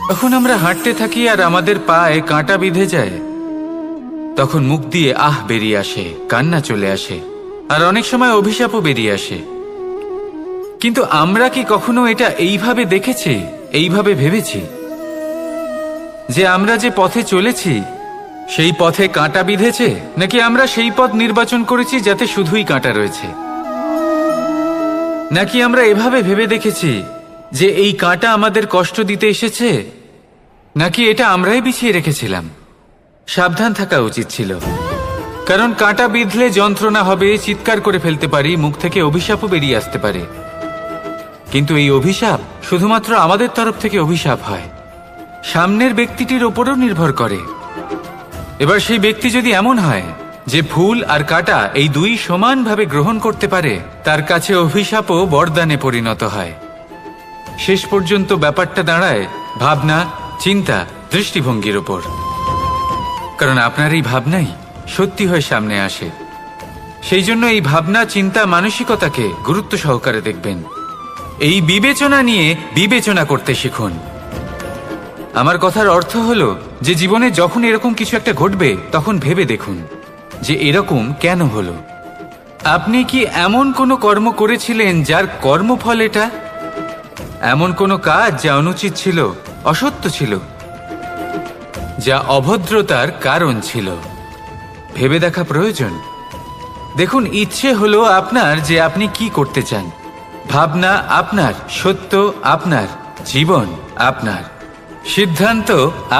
যখন আমরা হাঁটতে থাকি আর আমাদের পায়ে কাঁটা বিঁধে যায়, তখন মুখ দিয়ে আহ বেরিয়ে আসে, কান্না চলে আসে, আর অনেক সময় অভিশাপও বেরিয়ে আসে। কিন্তু আমরা কি কখনো এটা এইভাবে দেখেছি, এইভাবে ভেবেছি যে আমরা যে পথে চলেছি সেই পথে কাঁটা বিঁধেছে, নাকি আমরা সেই পথ নির্বাচন করেছি যাতে শুধুই কাঁটা রয়েছে? নাকি আমরা এভাবে ভেবে দেখেছি যে এই কাঁটা আমাদের কষ্ট দিতে এসেছে, নাকি এটা আমরাই বিছিয়ে রেখেছিলাম? সাবধান থাকা উচিত ছিল, কারণ কাঁটা বিঁধলে যন্ত্রণা হবে, চিৎকার করে ফেলতে পারি, মুখ থেকে অভিশাপও বেরিয়ে আসতে পারে। কিন্তু এই অভিশাপ শুধুমাত্র আমাদের তরফ থেকে অভিশাপ হয়, সামনের ব্যক্তিটির ওপরও নির্ভর করে। এবার সেই ব্যক্তি যদি এমন হয় যে ফুল আর কাঁটা এই দুই সমানভাবে গ্রহণ করতে পারে, তার কাছে অভিশাপও বরদানে পরিণত হয়। শেষ পর্যন্ত ব্যাপারটা দাঁড়ায় ভাবনা, চিন্তা, দৃষ্টিভঙ্গির ওপর। কারণ আপনার এই ভাবনাই সত্যি হয়ে সামনে আসে। সেই জন্য এই ভাবনা, চিন্তা, মানসিকতাকে গুরুত্ব সহকারে দেখবেন। এই বিবেচনা নিয়ে বিবেচনা করতে শিখুন। আমার কথার অর্থ হলো যে জীবনে যখন এরকম কিছু একটা ঘটবে, তখন ভেবে দেখুন যে এরকম কেন হলো। আপনি কি এমন কোনো কর্ম করেছিলেন যার কর্মফল এটা? এমন কোনো কাজ যা অনুচিত ছিল, অসত্য ছিল, যা অভদ্রতার কারণ ছিল? ভেবে দেখা প্রয়োজন। দেখুন, ইচ্ছে হলো আপনার যে আপনি কি করতে চান, ভাবনা আপনার, সত্য আপনার, জীবন আপনার, সিদ্ধান্ত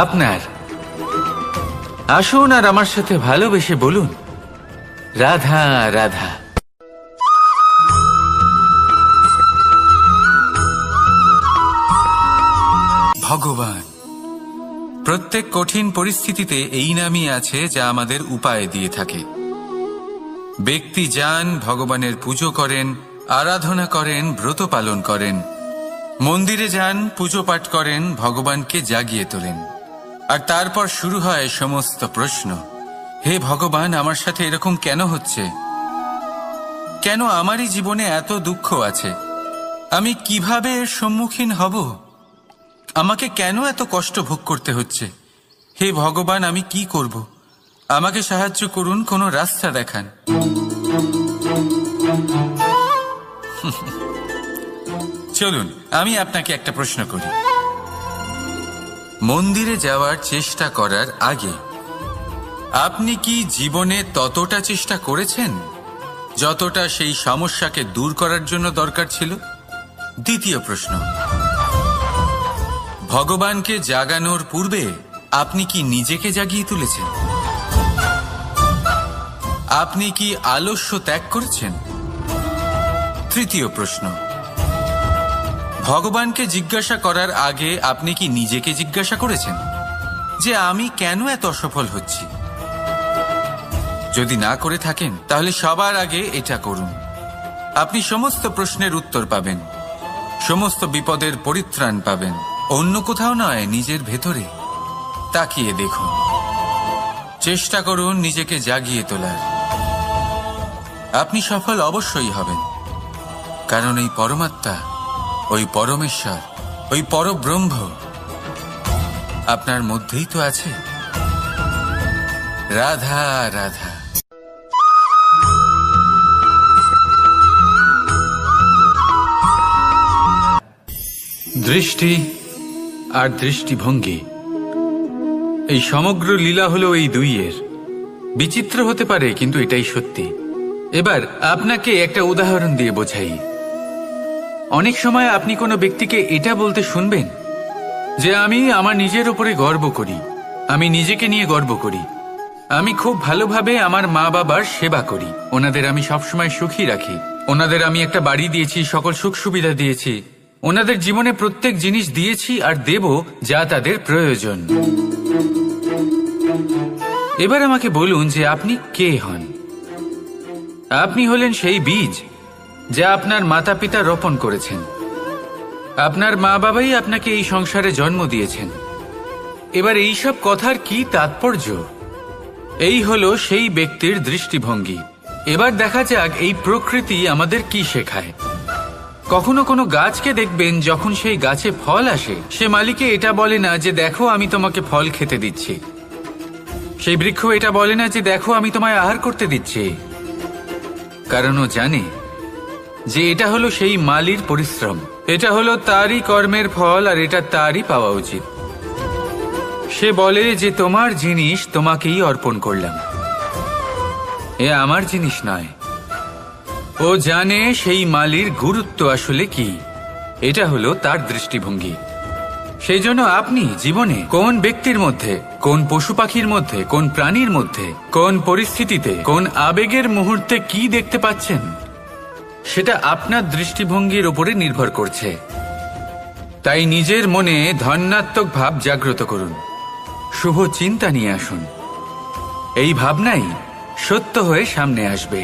আপনার। আসুন আর আমার সাথে ভালোবেসে বলুন, রাধা রাধা। ভগবান প্রত্যেক কঠিন পরিস্থিতিতে এই নামই আছে যা আমাদের উপায় দিয়ে থাকে। ব্যক্তি যান, ভগবানের পুজো করেন, আরাধনা করেন, ব্রত পালন করেন, মন্দিরে যান, পুজো পাঠ করেন, ভগবানকে জাগিয়ে তোলেন। আর তারপর শুরু হয় সমস্ত প্রশ্ন। হে ভগবান, আমার সাথে এরকম কেন হচ্ছে? কেন আমারই জীবনে এত দুঃখ আছে? আমি কিভাবে এর সম্মুখীন হব? আমাকে কেন এত কষ্ট ভোগ করতে হচ্ছে? হে ভগবান, আমি কি করব? আমাকে সাহায্য করুন, কোনো রাস্তা দেখান। চলুন আমি আপনাকে একটা প্রশ্ন করি। মন্দিরে যাওয়ার চেষ্টা করার আগে আপনি কি জীবনে ততটা চেষ্টা করেছেন যতটা সেই সমস্যাকে দূর করার জন্য দরকার ছিল? দ্বিতীয় প্রশ্ন, ভগবানকে জাগানোর পূর্বে আপনি কি নিজেকে জাগিয়ে তুলেছেন? আপনি কি আলস্য ত্যাগ করেছেন? তৃতীয় প্রশ্ন, ভগবানকে জিজ্ঞাসা করার আগে আপনি কি নিজেকে জিজ্ঞাসা করেছেন যে আমি কেন এত অসফল হচ্ছি? যদি না করে থাকেন তাহলে সবার আগে এটা করুন। আপনি সমস্ত প্রশ্নের উত্তর পাবেন, সমস্ত বিপদের পরিত্রাণ পাবেন। অন্য কোথাও নয়, নিজের ভেতরে তাকিয়ে দেখুন। চেষ্টা করুন নিজেকে জাগিয়ে তোলার। আপনি সফল অবশ্যই হবেন, কারণ এই পরমাত্মা, ওই পরমেশ্বর, ওই পরব্রহ্ম আপনার মধ্যেই তো আছে। রাধা রাধা। দৃষ্টি আর দৃষ্টিভঙ্গি, এই সমগ্র লীলা হলো এই দুইয়ের। বিচিত্র হতে পারে, কিন্তু এটাই সত্যি। এবার আপনাকে একটা উদাহরণ দিয়ে বোঝাই। অনেক সময় আপনি কোনো ব্যক্তিকে এটা বলতে শুনবেন যে আমি আমার নিজের উপরে গর্ব করি, আমি নিজেকে নিয়ে গর্ব করি, আমি খুব ভালোভাবে আমার মা বাবার সেবা করি, ওনাদের আমি সবসময় সুখী রাখি, ওনাদের আমি একটা বাড়ি দিয়েছি, সকল সুখ সুবিধা দিয়েছি, ওনাদের জীবনে প্রত্যেক জিনিস দিয়েছি আর দেব যা তাদের প্রয়োজন। এবার আমাকে বলুন যে আপনি কে হন? আপনি হলেন সেই বীজ যা আপনার মাতা পিতা রোপণ করেছেন। আপনার মা বাবাই আপনাকে এই সংসারে জন্ম দিয়েছেন। এবার এইসব কথার কি তাৎপর্য? এই হলো সেই ব্যক্তির দৃষ্টিভঙ্গি। এবার দেখা যাক এই প্রকৃতি আমাদের কি শেখায়। কখনো কোনো গাছকে দেখবেন, যখন সেই গাছে ফল আসে, সে মালিকে এটা বলে না যে দেখো আমি তোমাকে ফল খেতে দিচ্ছি। সেই বৃক্ষ এটা বলে না যে দেখো আমি তোমায় আহার করতে দিচ্ছি, কারণ ও জানে যে এটা হলো সেই মালির পরিশ্রম, এটা হলো তারই কর্মের ফল, আর এটা তারই পাওয়া উচিত। সে বলে যে তোমার জিনিস তোমাকেই অর্পণ করলাম, এ আমার জিনিস নয়। ও জানে সেই মালির গুরুত্ব আসলে কি, এটা হলো তার দৃষ্টিভঙ্গি। সেই জন্য আপনি জীবনে কোন ব্যক্তির মধ্যে, কোন পশু পাখির মধ্যে, কোন প্রাণীর মধ্যে, কোন পরিস্থিতিতে, কোন আবেগের মুহূর্তে কি দেখতে পাচ্ছেন, সেটা আপনার দৃষ্টিভঙ্গির উপরে নির্ভর করছে। তাই নিজের মনে ধন্যাত্মক ভাব জাগ্রত করুন, শুভ চিন্তা নিয়ে আসুন। এই ভাবনাই সত্য হয়ে সামনে আসবে।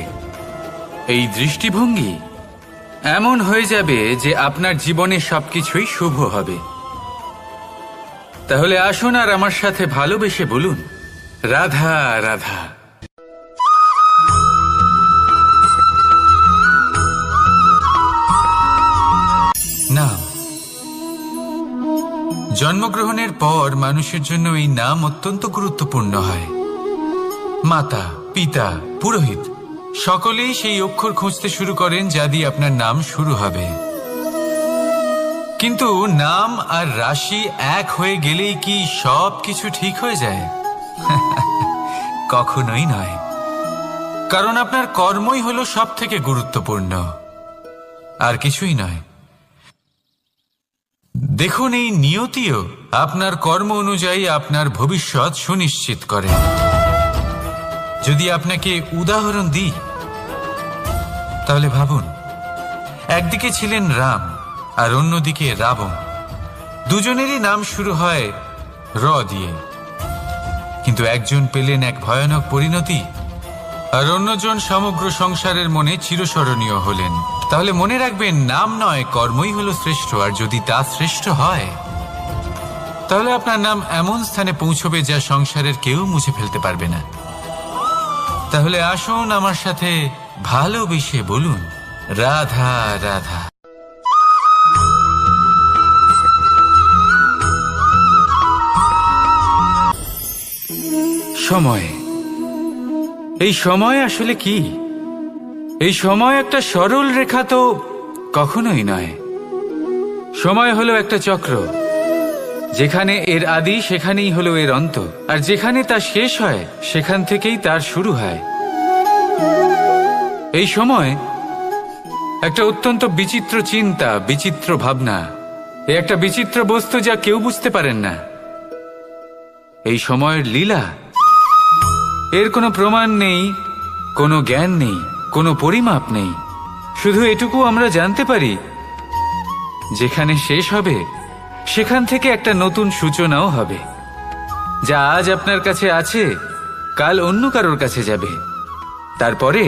এই দৃষ্টিভঙ্গি এমন হয়ে যাবে যে আপনার জীবনে সবকিছুই শুভ হবে। তাহলে আসুন আর আমার সাথে ভালোবেসে বলুন, রাধা রাধা। নাম। জন্মগ্রহণের পর মানুষের জন্য এই নাম অত্যন্ত গুরুত্বপূর্ণ হয়। মাতা, পিতা, পুরোহিত সকলেই সেই অক্ষর খুঁজতে শুরু করেন যা দিয়ে আপনার নাম শুরু হবে। কিন্তু নাম আর রাশি এক হয়ে গেলেই কি সব কিছু ঠিক হয়ে যায়? কখনোই নয়, কারণ আপনার কর্মই হলো সব থেকে গুরুত্বপূর্ণ, আর কিছুই নয়। দেখুন, এই নিয়তিও আপনার কর্ম অনুযায়ী আপনার ভবিষ্যৎ সুনিশ্চিত করে। যদি আপনাকে উদাহরণ দিই, তাহলে ভাবুন, একদিকে ছিলেন রাম আর অন্যদিকে রাবণ। দুজনেরই নাম শুরু হয় র দিয়ে, কিন্তু একজন পেলেন এক ভয়ানক পরিণতি, আর অন্যজন সমগ্র সংসারের মনে চিরস্মরণীয় হলেন। তাহলে মনে রাখবেন, নাম নয়, কর্মই হলো শ্রেষ্ঠ। আর যদি তা শ্রেষ্ঠ হয়, তাহলে আপনার নাম এমন স্থানে পৌঁছবে যা সংসারের কেউ মুছে ফেলতে পারবে না। তাহলে আসুন আমার সাথে ভালোবেসে বলুন, রাধা রাধা। সময়। এই সময় আসলে কি? এই সময় একটা সরল রেখা তো কখনোই নয়। সময় হলো একটা চক্র, যেখানে এর আদি সেখানেই হলো এর অন্ত, আর যেখানে তা শেষ হয় সেখান থেকেই তার শুরু হয়। এই সময় একটা অত্যন্ত বিচিত্র চিন্তা, বিচিত্র ভাবনা, একটা বিচিত্র বস্তু যা কেউ বুঝতে পারেন না। এই সময়ের লীলা, এর কোনো প্রমাণ নেই, কোনো জ্ঞান নেই, কোনো পরিমাপ নেই। শুধু এটুকু আমরা জানতে পারি, যেখানে শেষ হবে সেখান থেকে একটা নতুন সূচনাও হবে। যা আজ আপনার কাছে আছে, কাল অন্য কারোর কাছে যাবে, তারপরে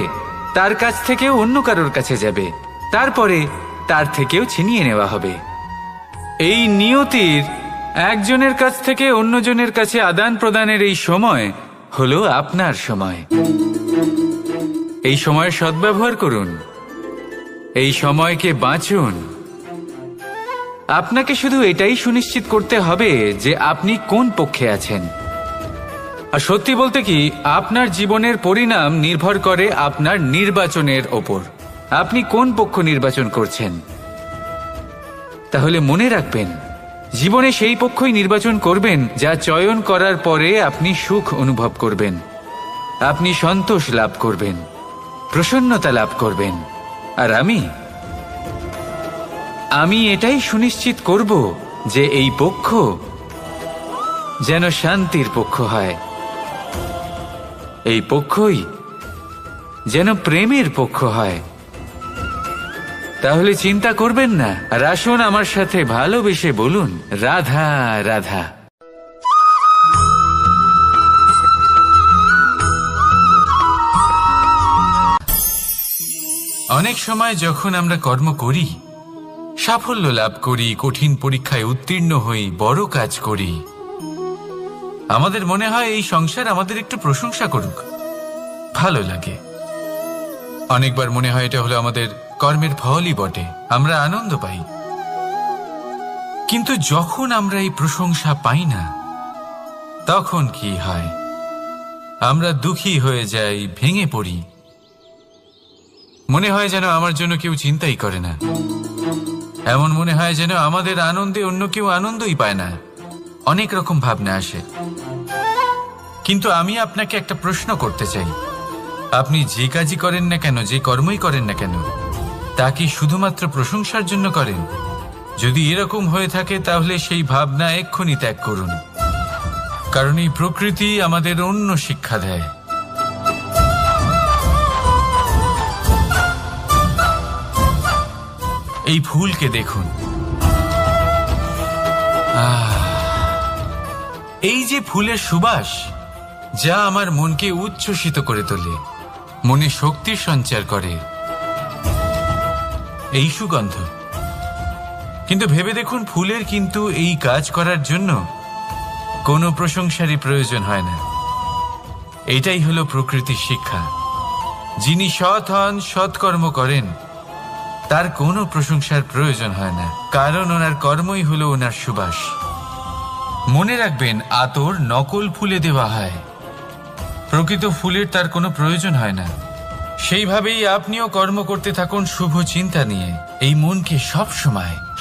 তার কাছ থেকেও অন্য কারোর কাছে যাবে, তারপরে তার থেকেও ছিনিয়ে নেওয়া হবে। এই নিয়তির একজনের কাছ থেকে অন্যজনের কাছে আদান প্রদানের এই সময় হলো আপনার সময়। এই সময়ের সদ্ব্যবহার করুন, এই সময়কে বাঁচুন। আপনাকে শুধু এটাই সুনিশ্চিত করতে হবে যে আপনি কোন পক্ষে আছেন। আর সত্যি বলতে কি, আপনার জীবনের পরিণাম নির্ভর করে আপনার নির্বাচনের ওপর। আপনি কোন পক্ষ নির্বাচন করছেন। তাহলে মনে রাখবেন, জীবনে সেই পক্ষই নির্বাচন করবেন যা চয়ন করার পরে আপনি সুখ অনুভব করবেন, আপনি সন্তোষ লাভ করবেন, প্রসন্নতা লাভ করবেন। আর আমি এটাই সুনিশ্চিত করব যে এই পক্ষ যেন শান্তির পক্ষ হয়, এই পক্ষই যেন প্রেমের পক্ষ হয়। তাহলে চিন্তা করবেন না, আর আসুন আমার সাথে ভালোবেসে বলুন, রাধা রাধা। অনেক সময় যখন আমরা কর্ম করি, সাফল্য লাভ করি, কঠিন পরীক্ষায় উত্তীর্ণ হই, বড় কাজ করি, আমাদের মনে হয় এই সংসার আমাদের একটু প্রশংসা করুক, ভালো লাগে। অনেকবার মনে হয় এটা হলো আমাদের কর্মের ফলই বটে, আমরা আনন্দ পাই। কিন্তু যখন আমরা এই প্রশংসা পাই না, তখন কি হয়? আমরা দুঃখী হয়ে যাই, ভেঙে পড়ি। মনে হয় যেন আমার জন্য কেউ চিন্তাই করে না। এমন মনে হয় যেন আমাদের আনন্দে অন্য কেউ আনন্দই পায় না। অনেক রকম ভাবনা আসে। কিন্তু আমি আপনাকে একটা প্রশ্ন করতে চাই, আপনি যে কাজই করেন না কেন, যে কর্মই করেন না কেন, তা কি শুধুমাত্র প্রশংসার জন্য করেন? যদি এরকম হয়ে থাকে তাহলে সেই ভাবনা এক্ষুনি ত্যাগ করুন, কারণ এই প্রকৃতি আমাদের অন্য শিক্ষা দেয়। এই ফুলকে দেখুন, এই যে ফুলের সুবাস, যা আমার মনকে উচ্ছ্বসিত করে তোলে, মনে শক্তির সঞ্চার করে, এই সুগন্ধ। কিন্তু ভেবে দেখুন, ফুলের কিন্তু এই কাজ করার জন্য কোনো প্রশংসারই প্রয়োজন হয় না। এটাই হলো প্রকৃতির শিক্ষা। যিনি সৎ হন, সৎকর্ম করেন, তার কোনো প্রশংসার প্রয়োজন হয় না, কারণ ওনার কর্মই হলো ওনার সুবাস। মনে রাখবেন, আতর নকল ফুলে দেওয়া হয়, প্রকৃত ফুলের তার কোনো প্রয়োজন হয় না। সেইভাবেই আপনিও কর্ম করতে থাকুন শুভ চিন্তা নিয়ে। এই মনকে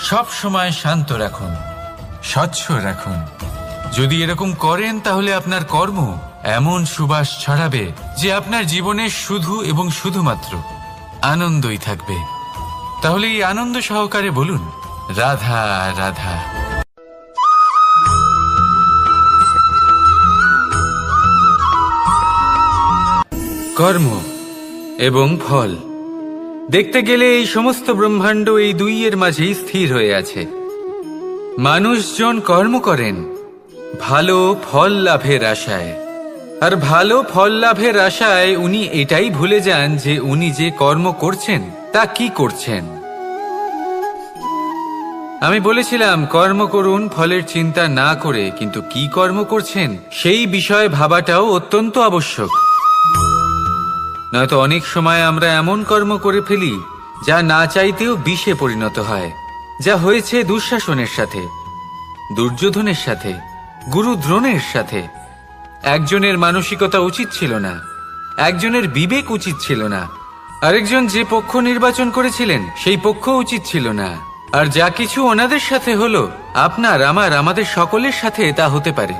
সব সময় শান্ত রাখুন, স্বচ্ছ রাখুন। যদি এরকম করেন তাহলে আপনার কর্ম এমন সুবাস ছড়াবে যে আপনার জীবনে শুধু এবং শুধুমাত্র আনন্দই থাকবে। তাহলে এই আনন্দ সহকারে বলুন, রাধা রাধা। কর্ম এবং ফল দেখতে গেলে এই সমস্ত ব্রহ্মাণ্ড এই দুইয়ের মাঝেই স্থির হয়ে আছে। মানুষজন কর্ম করেন ভালো ফল লাভের আশায়, আর ভালো ফল লাভের আশায় উনি এটাই ভুলে যান যে উনি যে কর্ম করছেন তা কি করছেন। আমি বলেছিলাম কর্ম করুন ফলের চিন্তা না করে, কিন্তু কি কর্ম করছেন সেই বিষয়ে ভাবাটাও অত্যন্ত আবশ্যক। নয়তো অনেক সময় আমরা এমন কর্ম করে ফেলি যা না চাইতেও বিষে পরিণত হয়, যা হয়েছে দুঃশাসনের সাথে, দুর্যোধনের সাথে, গুরু দ্রোণের সাথে। একজনের মানসিকতা উচিত ছিল না, একজনের বিবেক উচিত ছিল না, আরেকজন যে পক্ষ নির্বাচন করেছিলেন সেই পক্ষ উচিত ছিল না। আর যা কিছু ওনাদের সাথে হলো, আপনার আমাদের সকলের সাথে তা হতে পারে।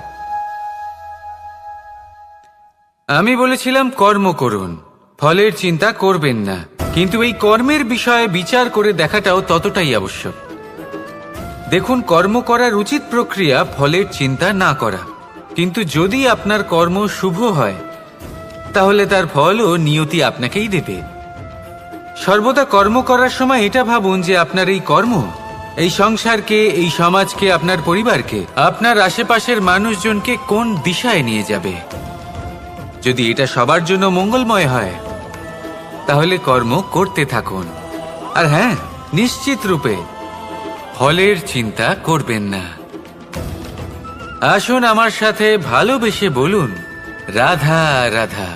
আমি বলেছিলাম কর্ম করুন, ফলের চিন্তা করবেন না, কিন্তু এই কর্মের বিষয়ে বিচার করে দেখাটাও ততটাই আবশ্যক। দেখুন, কর্ম করার উচিত প্রক্রিয়া ফলের চিন্তা না করা, কিন্তু যদি আপনার কর্ম শুভ হয় তাহলে তার ফলও নিয়তি আপনাকেই দেবে। সর্বদা কর্ম করার সময় এটা ভাবুন যে আপনার এই কর্ম এই সংসারকে, এই সমাজকে, আপনার পরিবারকে, আপনার আশেপাশের মানুষজনকে কোন দিশায় নিয়ে যাবে। যদি এটা সবার জন্য মঙ্গলময় হয় তাহলে কর্ম করতে থাকুন। আর হ্যাঁ, নিশ্চিত রূপে ফলের চিন্তা করবেন না। আসুন আমার সাথে ভালোবেসে বলুন, রাধা রাধা।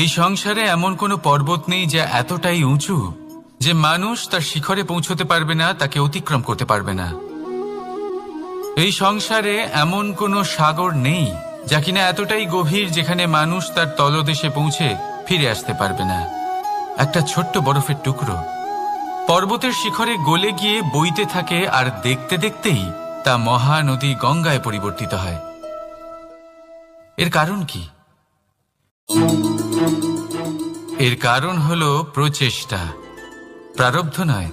এই সংসারে এমন কোনো পর্বত নেই যা এতটাই উঁচু যে মানুষ তার শিখরে পৌঁছতে পারবে না, তাকে অতিক্রম করতে পারবে না। এই সংসারে এমন কোনো সাগর নেই যা কিনা এতটাই গভীর যেখানে মানুষ তার তলদেশে পৌঁছে ফিরে আসতে পারবে না। একটা ছোট্ট বরফের টুকরো পর্বতের শিখরে গলে গিয়ে বইতে থাকে, আর দেখতে দেখতেই তা মহানদী গঙ্গায় পরিবর্তিত হয়। এর কারণ কি? এর কারণ হলো প্রচেষ্টা, প্রারব্ধ নয়।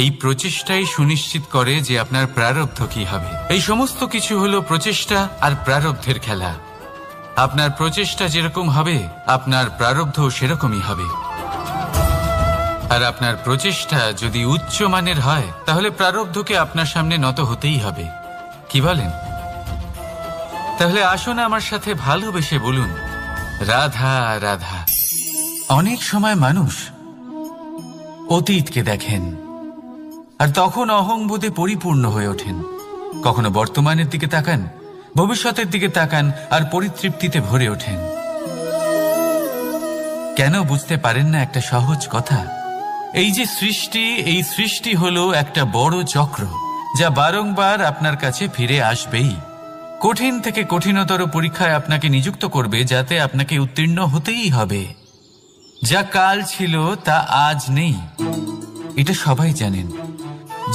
এই প্রচেষ্টাই সুনিশ্চিত করে যে আপনার প্রারব্ধ কি হবে। এই সমস্ত কিছু হলো প্রচেষ্টা আর প্রারব্ধের খেলা। আপনার প্রচেষ্টা যেরকম হবে আপনার প্রারব্ধ সেরকমই হবে। আর আপনার প্রচেষ্টা যদি উচ্চ মানের হয় তাহলে প্রারব্ধকে আপনার সামনে নত হতেই হবে। কি বলেন? তাহলে আসুন আমার সাথে ভালোবেসে বলুন, রাধা রাধা। অনেক সময় মানুষ অতীতকে দেখেন আর তখন অহংবোধে পরিপূর্ণ হয়ে ওঠেন। কখনো বর্তমানের দিকে তাকান ভবিষ্যতের দিকে তাকান আর পরিতৃপ্তিতে ভরে ওঠেন। কেন বুঝতে পারেন না একটা সহজ কথা? এই যে সৃষ্টি, এই সৃষ্টি হলো একটা বড় চক্র, যা বারংবার আপনার কাছে ফিরে আসবেই। কঠিন থেকে কঠিনতর পরীক্ষায় আপনাকে নিযুক্ত করবে, যাতে আপনাকে উত্তীর্ণ হতেই হবে। যা কাল ছিল তা আজ নেই, এটা সবাই জানেন।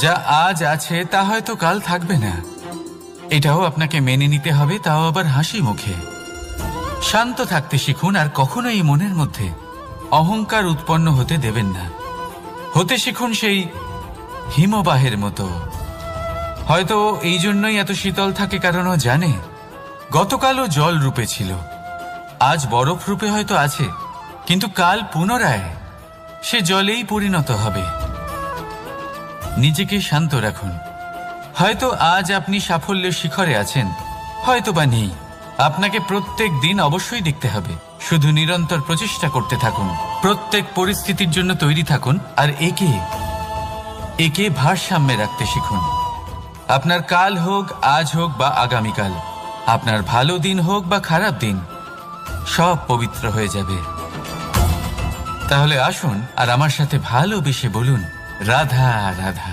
যা আজ আছে তা হয়তো কাল থাকবে না, এটাও আপনাকে মেনে নিতে হবে, তাও আবার হাসি মুখে। শান্ত থাকতে শিখুন আর কখনোই মনের মধ্যে অহংকার উৎপন্ন হতে দেবেন না। হতে শিখুন সেই হিমবাহের মতো। হয়তো এই জন্যই এত শীতল থাকে, কারণ ও জানে গতকালও জল রূপে ছিল, আজ বরফ রূপে হয়তো আছে, কিন্তু কাল পুনরায় সে জলেই পরিণত হবে। নিজেকে শান্ত রাখুন। হয়তো আজ আপনি সাফল্যের শিখরে আছেন, হয়তো বা নেই। আপনাকে প্রত্যেক দিন অবশ্যই দেখতে হবে। শুধু নিরন্তর প্রচেষ্টা করতে থাকুন, প্রত্যেক পরিস্থিতির জন্য তৈরি থাকুন, আর একে ভারসাম্যে রাখতে শিখুন। আপনার কাল হোক, আজ হোক বা আগামীকাল, আপনার ভালো দিন হোক বা খারাপ দিন, সব পবিত্র হয়ে যাবে। তাহলে আসুন আর আমার সাথে ভালোবেসে বলুন, রাধা রাধা।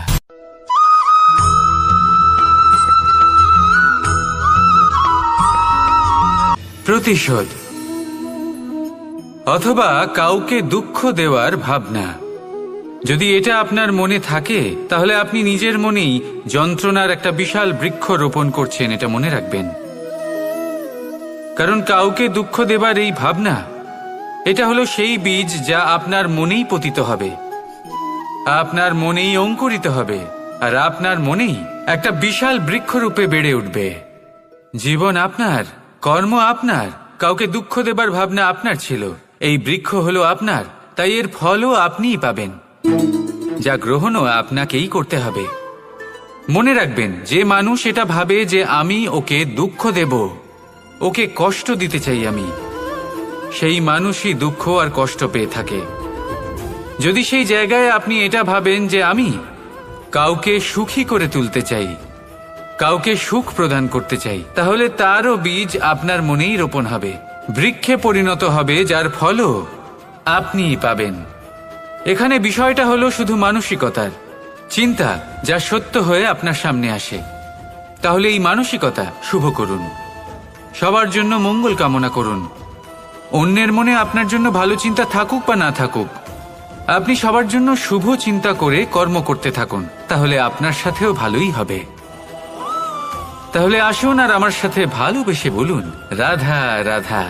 প্রতিশোধ অথবা কাউকে দুঃখ দেওয়ার ভাবনা, যদি এটা আপনার মনে থাকে, তাহলে আপনি নিজের মনেই যন্ত্রণার একটা বিশাল বৃক্ষ রোপণ করছেন, এটা মনে রাখবেন। কারণ কাউকে দুঃখ দেবার এই ভাবনা, এটা হলো সেই বীজ যা আপনার মনেই পতিত হবে, আপনার মনেই অঙ্কুরিত হবে, আর আপনার মনেই একটা বিশাল বৃক্ষরূপে বেড়ে উঠবে। জীবন আপনার, কর্ম আপনার, কাউকে দুঃখ দেবার ভাবনা আপনার ছিল, এই বৃক্ষ হলো আপনার, তাই এর ফলও আপনিই পাবেন, যা গ্রহণও আপনাকেই করতে হবে। মনে রাখবেন, যে মানুষ এটা ভাবে যে আমি ওকে দুঃখ দেব, ওকে কষ্ট দিতে চাই আমি, সেই মানুষই দুঃখ আর কষ্ট পেয়ে থাকে। যদি সেই জায়গায় আপনি এটা ভাবেন যে আমি কাউকে সুখী করে তুলতে চাই, কাউকে সুখ প্রদান করতে চাই, তাহলে তারও বীজ আপনার মনেই রোপণ হবে, বৃক্ষে পরিণত হবে, যার ফলও আপনিই পাবেন। এখানে বিষয়টা হলো শুধু মানসিকতার চিন্তা, যা সত্য হয়ে আপনার সামনে আসে। তাহলে এই মানসিকতা শুভ করুন, সবার জন্য মঙ্গল কামনা করুন। অন্যের মনে আপনার জন্য ভালো চিন্তা থাকুক বা না থাকুক, আপনি সবার জন্য শুভ চিন্তা করে কর্ম করতে থাকুন, তাহলে আপনার সাথেও ভালোই হবে। তাহলে আসুন আর আমার সাথে ভালোবেসে বলুন, রাধা রাধা।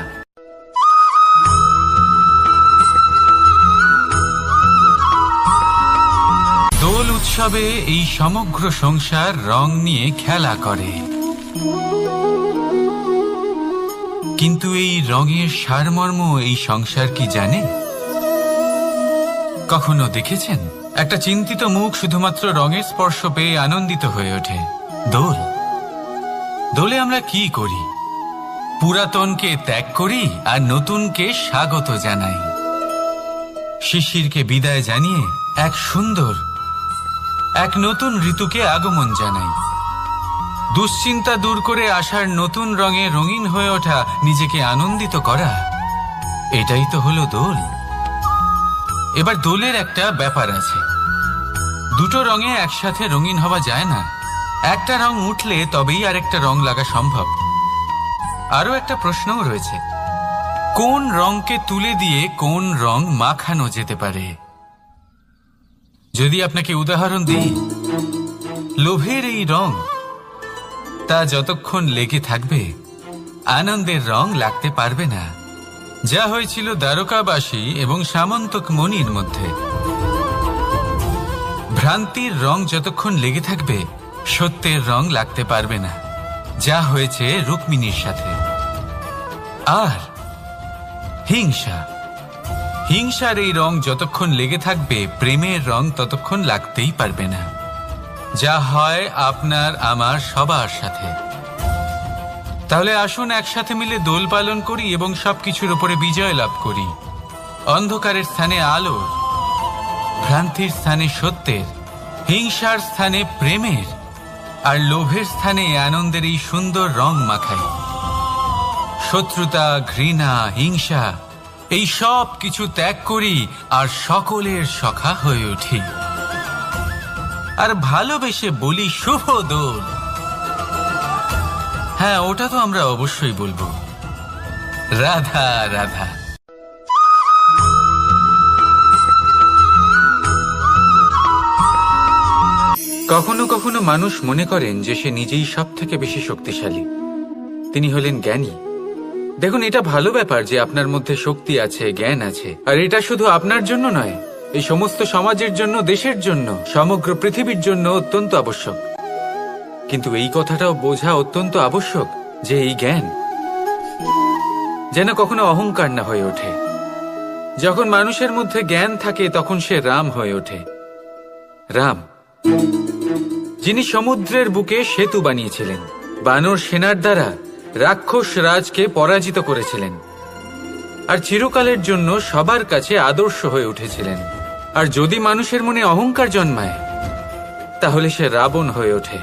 দোল উৎসবে এই সমগ্র সংসার রং নিয়ে খেলা করে, কিন্তু এই রঙের সারমর্ম এই সংসার কি জানে? কখনো দেখেছেন একটা চিন্তিত মুখ শুধুমাত্র রঙের স্পর্শ পেয়ে আনন্দিত হয়ে ওঠে? দোলে আমরা কি করি? পুরাতনকে ত্যাগ করি আর নতুনকে স্বাগত জানাই। শিশিরকে বিদায় জানিয়ে এক সুন্দর, এক নতুন ঋতুকে আগমন জানাই। দুশ্চিন্তা দূর করে আসার নতুন রঙে রঙিন হয়ে ওঠা, নিজেকে আনন্দিত করা, এটাই তো হলো দোল। এবার দোলের একটা ব্যাপার আছে, দুটো রঙে একসাথে রঙিন হওয়া যায় না। একটা রং উঠলে তবেই আরেকটা রং লাগা সম্ভব। আরো একটা প্রশ্নও রয়েছে, কোন রংকে তুলে দিয়ে কোন রং মাখানো যেতে পারে? যদি আপনাকে উদাহরণ দিই, লোভের এই রং, তা যতক্ষণ লেগে থাকবে আনন্দের রং লাগতে পারবে না, যা হয়েছিল দ্বারকাবাসী এবং সামন্তক মণির মধ্যে। ভ্রান্তির রং যতক্ষণ লেগে থাকবে সত্যের রং লাগতে পারবে না, যা হয়েছে রুক্মিণীর সাথে। আর হিংসার এই রং যতক্ষণ লেগে থাকবে প্রেমের রং ততক্ষণ লাগতেই পারবে না, যা হয় আপনার আমার সবার সাথে। তাহলে আসুন একসাথে মিলে দোল পালন করি এবং সবকিছুর উপরে বিজয় লাভ করি। অন্ধকারের স্থানে আলোর, ভ্রান্তির স্থানে সত্যের, হিংসার স্থানে প্রেমের, আর লোভের স্থানে আনন্দের এই সুন্দর রং মাখাই। শত্রুতা, ঘৃণা, হিংসা এই সব কিছু ত্যাগ করি আর সকলের সখা হয়ে উঠি। আর ভালোবেসে বলি শুভ দোল। হ্যাঁ, ওটা তো আমরা অবশ্যই বলবো, রাধা রাধা। কখনো কখনো মানুষ মনে করেন যে সে নিজেই সব থেকে বেশি শক্তিশালী, তিনি হলেন জ্ঞানী। দেখুন, এটা ভালো ব্যাপার যে আপনার মধ্যে শক্তি আছে, জ্ঞান আছে, আর এটা শুধু আপনার জন্য নয়, এই সমস্ত সমাজের জন্য, দেশের জন্য, সমগ্র পৃথিবীর জন্য অত্যন্ত আবশ্যক। কিন্তু এই কথাটাও বোঝা অত্যন্ত আবশ্যক যে এই জ্ঞান যেন কখনো অহংকার না হয়ে ওঠে। যখন মানুষের মধ্যে জ্ঞান থাকে তখন সে রাম হয়ে ওঠে। রাম, যিনি সমুদ্রের বুকে সেতু বানিয়েছিলেন, বানর সেনার দ্বারা রাক্ষস রাজকে পরাজিত করেছিলেন, আর চিরকালের জন্য সবার কাছে আদর্শ হয়ে উঠেছিলেন। আর যদি মানুষের মনে অহংকার জন্মায় তাহলে সে রাবণ হয়ে ওঠে।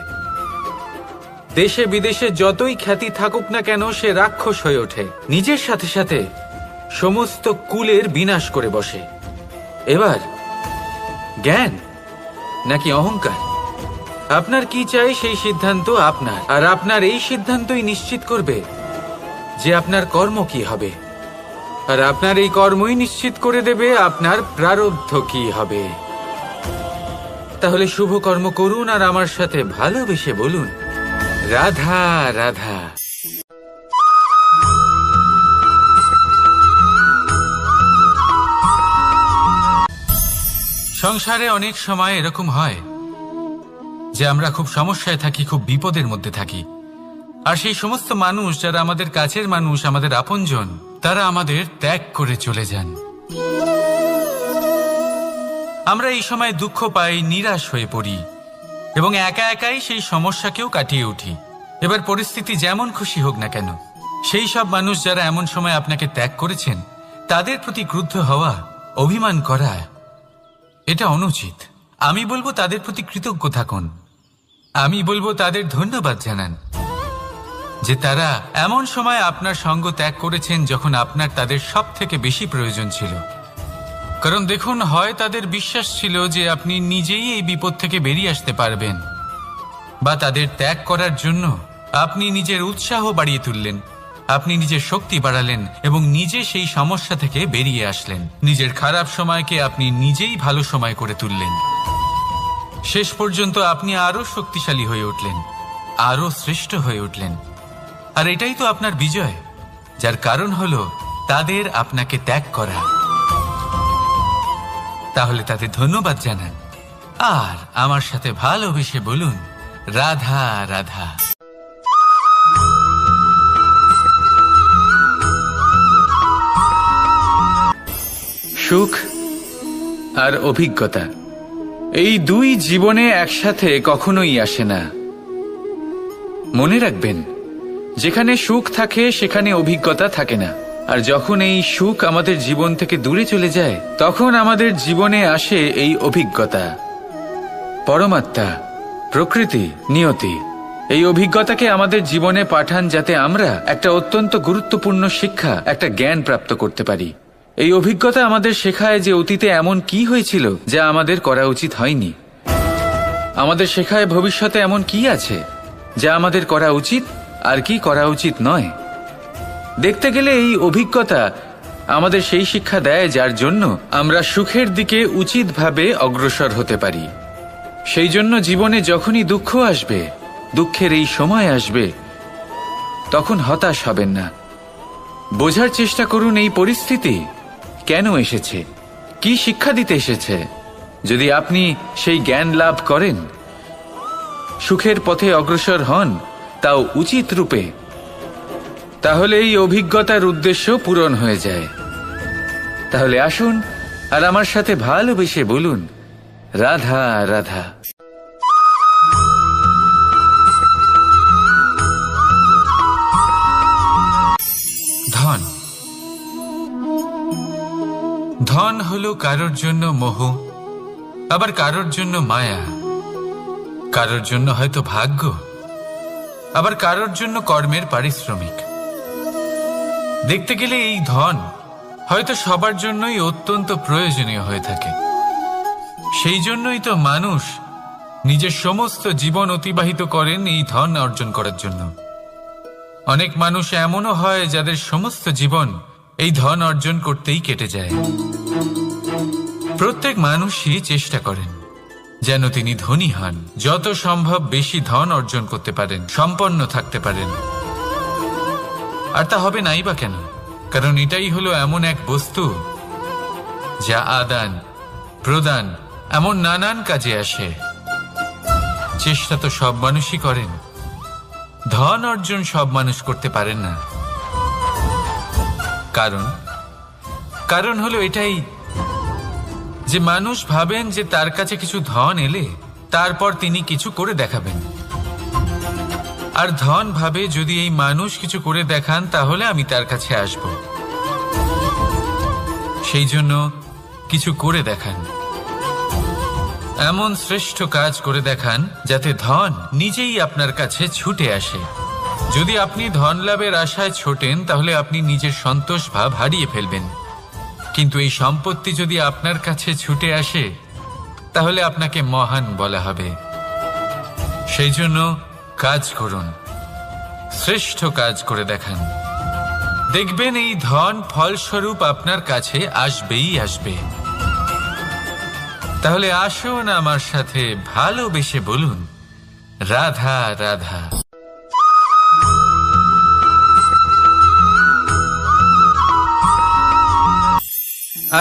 দেশে বিদেশে যতই খ্যাতি থাকুক না কেন, সে রাক্ষস হয়ে ওঠে, নিজের সাথে সাথে সমস্ত কুলের বিনাশ করে বসে। এবার জ্ঞান নাকি অহংকার, আপনার কি চাই সেই সিদ্ধান্ত আপনার, আর আপনার এই সিদ্ধান্তই নিশ্চিত করবে যে আপনার কর্ম কি হবে, আর আপনার এই কর্মই নিশ্চিত করে দেবে আপনার প্রারব্ধ কি হবে। তাহলে শুভ কর্ম করুন আর আমার সাথে ভালোবেসে বলুন, রাধা রাধা। সংসারে অনেক সময় এরকম হয় যে আমরা খুব সমস্যায় থাকি, খুব বিপদের মধ্যে থাকি, আর সেই সমস্ত মানুষ যারা আমাদের কাছের মানুষ, আমাদের আপনজন, তারা আমাদের ত্যাগ করে চলে যান। আমরা এই সময় দুঃখ পাই, নিরাশ হয়ে পড়ি এবং একা একাই সেই সমস্যাকেও কাটিয়ে উঠি। এবার পরিস্থিতি যেমন খুশি হোক না কেন, সেই সব মানুষ যারা এমন সময় আপনাকে ত্যাগ করেছেন তাদের প্রতি ক্রুদ্ধ হওয়া, অভিমান করা, এটা অনুচিত। আমি বলবো তাদের প্রতি কৃতজ্ঞ থাকুন। আমি বলবো তাদের ধন্যবাদ জানান যে তারা এমন সময় আপনার সঙ্গ ত্যাগ করেছেন যখন আপনার তাদের সব থেকে বেশি প্রয়োজন ছিল। কারণ দেখুন, হয় তাদের বিশ্বাস ছিল যে আপনি নিজেই এই বিপদ থেকে বেরিয়ে আসতে পারবেন, বা তাদের ত্যাগ করার জন্য আপনি নিজের উৎসাহ বাড়িয়ে তুললেন, আপনি নিজের শক্তি বাড়ালেন এবং নিজে সেই সমস্যা থেকে বেরিয়ে আসলেন। নিজের খারাপ সময়কে আপনি নিজেই ভালো সময় করে তুললেন। শেষ পর্যন্ত আপনি আরো শক্তিশালী হয়ে উঠলেন, আরো শ্রেষ্ঠ হয়ে উঠলেন। আর এটাই তো আপনার বিজয়, যার কারণ হলো তাদের আপনাকে ত্যাগ করা। তাহলে তাদের ধন্যবাদ জানান আর আমার সাথে ভালোবেসে বলুন, রাধা রাধা। সুখ আর অভিজ্ঞতা, এই দুই জীবনে একসাথে কখনোই আসে না। মনে রাখবেন, যেখানে সুখ থাকে সেখানে অভিজ্ঞতা থাকে না। আর যখন এই সুখ আমাদের জীবন থেকে দূরে চলে যায় তখন আমাদের জীবনে আসে এই অভিজ্ঞতা। পরমাত্মা, প্রকৃতি, নিয়তি এই অভিজ্ঞতাকে আমাদের জীবনে পাঠান যাতে আমরা একটা অত্যন্ত গুরুত্বপূর্ণ শিক্ষা, একটা জ্ঞান প্রাপ্ত করতে পারি। এই অভিজ্ঞতা আমাদের শেখায় যে অতীতে এমন কি হয়েছিল যা আমাদের করা উচিত হয়নি। আমাদের শেখায় ভবিষ্যতে এমন কি আছে যা আমাদের করা উচিত আর কি করা উচিত নয়। দেখতে গেলে এই অভিজ্ঞতা আমাদের সেই শিক্ষা দেয় যার জন্য আমরা সুখের দিকে উচিতভাবে অগ্রসর হতে পারি। সেই জন্য জীবনে যখনই দুঃখ আসবে, দুঃখের এই সময় আসবে, তখন হতাশ হবেন না। বোঝার চেষ্টা করুন এই পরিস্থিতি কেন এসেছে, কি শিক্ষা দিতে এসেছে। যদি আপনি সেই জ্ঞান লাভ করেন, সুখের পথে অগ্রসর হন, তাও উচিত রূপে, তাহলে এই অভিজ্ঞতার উদ্দেশ্য পূরণ হয়ে যায়। তাহলে আসুন আর আমার সাথে ভালোবেসে বলুন, রাধা রাধা। ধন, ধন হলো কারোর জন্য মোহ, আবার কারোর জন্য মায়া। কারোর জন্য হয়তো ভাগ্য, আবার কারোর জন্য কর্মের পারিশ্রমিক। দেখতে গেলে এই ধন হয়তো সবার জন্যই অত্যন্ত প্রয়োজনীয় হয়ে থাকে। সেই জন্যই তো মানুষ নিজের সমস্ত জীবন অতিবাহিত করেন এই ধন অর্জন করার জন্য। অনেক মানুষ এমনও হয় যাদের সমস্ত জীবন এই ধন অর্জন করতেই কেটে যায়। প্রত্যেক মানুষই চেষ্টা করেন যেন তিনি ধনী হন, যত সম্ভব বেশি ধন অর্জন করতে পারেন, সম্পন্ন থাকতে পারেন। আর তা হবে নাই বা কেন? কারণ এটাই হলো এমন এক বস্তু যা আদান প্রদান এমন নানান কাজে আসে। চেষ্টা তো সব মানুষই করেন, ধন অর্জন সব মানুষ করতে পারেন না। কারণ হলো এটাই যে মানুষ ভাবেন যে তার কাছে কিছু ধন এলে তারপর তিনি কিছু করে দেখাবেন, আর ধন ভাবে যদি এই মানুষ কিছু করে দেখান তাহলে আমি তার কাছে আসব। সেই জন্য কিছু করে দেখান, এমন শ্রেষ্ঠ কাজ করে দেখান যাতে ধন নিজেই আপনার কাছে ছুটে আসে। যদি আপনি ধন লাভের আশায় ছোটেন তাহলে আপনি নিজের সন্তোষ ভাব হারিয়ে ফেলবেন, কিন্তু এই সম্পত্তি যদি আপনার কাছে ছুটে আসে তাহলে আপনাকে মহান বলা হবে। সেই জন্য কাজ করুন, শ্রেষ্ঠ কাজ করে দেখান, দেখবেন এই ধন ফলস্বরূপ আপনার কাছে আসবেই আসবে। তাহলে আসুন আমার সাথে ভালোবেসে বলুন, রাধা রাধা।